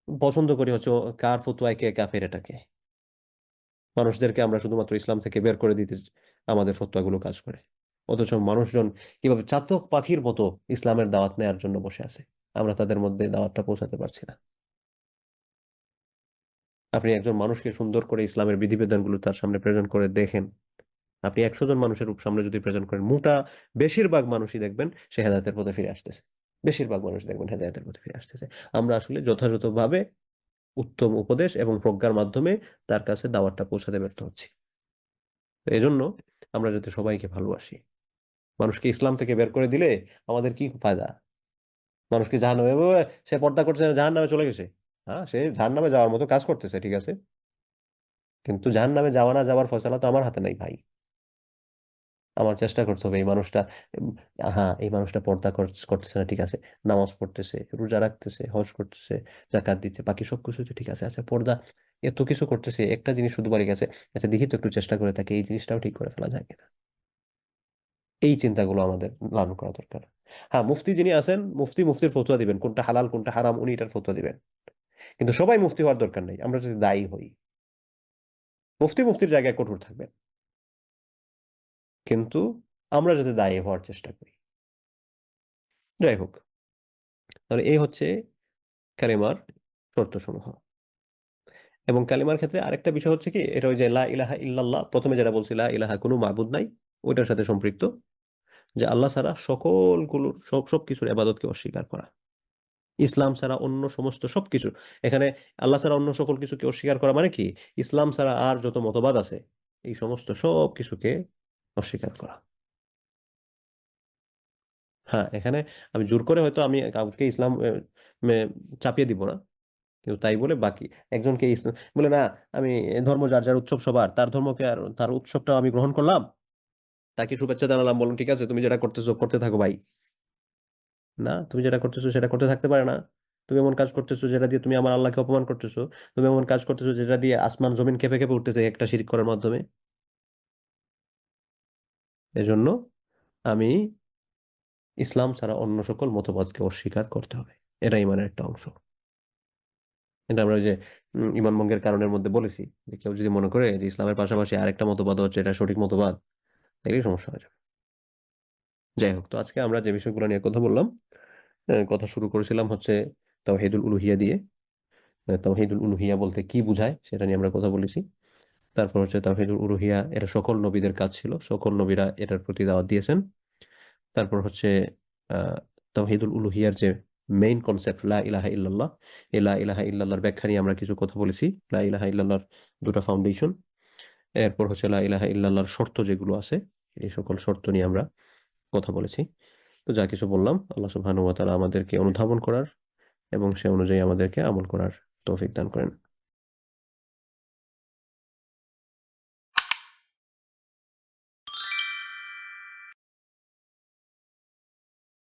পছন্দ করি হচ্ছে কার ফতুয়ায় কে কাফের, এটাকে মানুষদেরকে আমরা শুধুমাত্র ইসলাম থেকে বের করে দিতে আমাদের ফতোয়াগুলো কাজ করে। অথচ মানুষজন কিভাবে চাতক পাখির মতো ইসলামের দাওয়াত নেয়ার জন্য বসে আছে, আমরা তাদের মধ্যে দাওয়াতটা পৌঁছাতে পারছি না। আপনি একজন মানুষকে সুন্দর করে ইসলামের বিধিবিধানগুলো তার সামনে প্রেজেন্ট করে দেখেন, আপনি 100 জন মানুষের সামনে যদি প্রেজেন্ট করেন, বেশিরভাগ মানুষই দেখবেন সে হেদায়েতের পথে ফিরে আসতেছে। বেশিরভাগ মানুষ দেখবেন হেদায়েতের পথে ফিরে আসতেছে। আমরা আসলে যথাযথভাবে উত্তম উপদেশ এবং প্রজ্ঞার মাধ্যমে তার কাছে দাওয়াতটা পৌঁছাতে ব্যর্থ হচ্ছি। তো এজন্য আমরা যাতে সবাইকে ভালোবাসি। মানুষকে ইসলাম থেকে বের করে দিলে আমাদের কি ফায়দা? মানুষকে জাহান্নামে, সে পর্দা করছে না, জাহান্নামে চলে গেছে। হ্যাঁ, সে জাহান্নামে যাওয়ার মতো কাজ করতেছে, ঠিক আছে, কিন্তু জাহান্নামে যাওয়া না যাওয়ার ফয়সালা তো আমার হাতে নাই ভাই। আমার চেষ্টা করতে হবে এই মানুষটা, উম, হ্যাঁ, এই মানুষটা পর্দা করতেছে না, ঠিক আছে, নামাজ পড়তেছে, রোজা রাখতেছে, হজ করতেছে, যাকাত দিচ্ছে, বাকি সবকিছু তো ঠিক আছে, আচ্ছা পর্দা এত কিছু করতেছে, একটা জিনিস শুধু বাড়ি গেছে, আচ্ছা দেখি তো একটু চেষ্টা করে থাকে এই জিনিসটাও ঠিক করে ফেলা যায় কিনা। এই চিন্তাগুলো আমাদের লালন করা দরকার। হ্যাঁ, মুফতি যিনি আছেন, মুফতির ফতোয়া দিবেন, কোনটা হালাল কোনটা হারাম, উনি এটার ফতোয়া দিবেন। কিন্তু সবাই মুফতি হওয়ার দরকার নেই, আমরা যদি দায়ী হই। মুফতির জায়গায় কঠোর থাকবেন। কিন্তু আমরা যাতে দায়ী হওয়ার চেষ্টা করি। যাই হোক, তাহলে এই হচ্ছে কালিমার শর্তসমূহ। এবং কালিমার ক্ষেত্রে আরেকটা বিষয় হচ্ছে কি, এটা ওই যে লা ইলাহা ইল্লাল্লাহ, প্রথমে যেটা বলছি লা ইলাহা, কোনো মাবুদ নাই, ওইটার সাথে সম্পৃক্ত, যে আল্লাহ ছাড়া সকলগুলোর সব কিছুর ইবাদতকে অস্বীকার করা। ইসলাম ছাড়া অন্য সমস্ত সবকিছু, এখানে আল্লাহ ছাড়া অন্য সকল কিছুকে অস্বীকার করা মানে কি, ইসলাম ছাড়া আর যত মতবাদ আছে এই সমস্ত সব কিছুকে অস্বীকার করা। হ্যাঁ, এখানে আমি জোর করে হয়তো আমি কাউকে ইসলাম চাপিয়ে দিব না, কিন্তু তাই বলে বাকি একজনকে ইসলাম বলে না, আমি ধর্ম যার যার উৎসব সবার, তার ধর্মকে আর তার উৎসবটাও আমি গ্রহণ করলাম, তাকে শুভেচ্ছা জানালাম, বলুন ঠিক আছে তুমি যেটা করতেছো করতে থাকো ভাই। না, তুমি যেটা করতেছো সেটা করতে থাকতে পারে না। তুমি এমন কাজ করতেছো যেটা দিয়ে তুমি আমার আল্লাহকে অপমান করতেছো। তুমি এমন কাজ করতেছো যেটা দিয়ে আসমান জমিন কেঁপে কেঁপে উঠতেছে একটা শিরক করার মাধ্যমে। এজন্য আমি ইসলাম ছাড়া অন্য সকল মতবাদকে অস্বীকার করতে হবে, এটা ইমানের একটা অংশ। এটা আমরা ওই যে ইমান ভঙ্গের কারণের মধ্যে বলেছি, যে কেউ যদি মনে করে যে ইসলামের পাশাপাশি আরেকটা মতবাদ হচ্ছে এটা সঠিক মতবাদ, তাহলেই সমস্যা হয়ে যাবে। যাই হোক, তো আজকে আমরা যে বিষয়গুলো নিয়ে কথা বললাম, কথা শুরু করেছিলাম হচ্ছে তাওহীদুল উলুহিয়া দিয়ে। তাওহীদুল উলুহিয়া বলতে কি বোঝায় সেটা নিয়ে আমরা কথা বলেছি। তারপর হচ্ছে তাওহীদুল উলুহিয়া, এটা সকল নবীদের কাজ ছিল, সকল নবীরা এটার প্রতি দাওয়াত দিয়েছেন। তারপর হচ্ছে আহ তাওহীদুল উলুহিয়ার যে মেইন কনসেপ্ট লা ইলাহা ইল্লাল্লাহ, এই লা ইলাহা ইল্লাল্লাহর ব্যাখ্যা নিয়ে আমরা কিছু কথা বলেছি। লা ইলাহা ইল্লাল্লাহর দুটো ফাউন্ডেশন। এরপর হচ্ছে লা ইলাহা ইল্লাল্লাহর শর্ত যেগুলো আছে, এই সকল শর্ত নিয়ে আমরা কথা বলেছি। তো যা কিছু বললাম, আল্লাহ সুবহানাহু ওয়া তাআলা আমাদেরকে অনুধাবন করার এবং সে অনুযায়ী আমাদেরকে আমল করার তৌফিক দান করেন।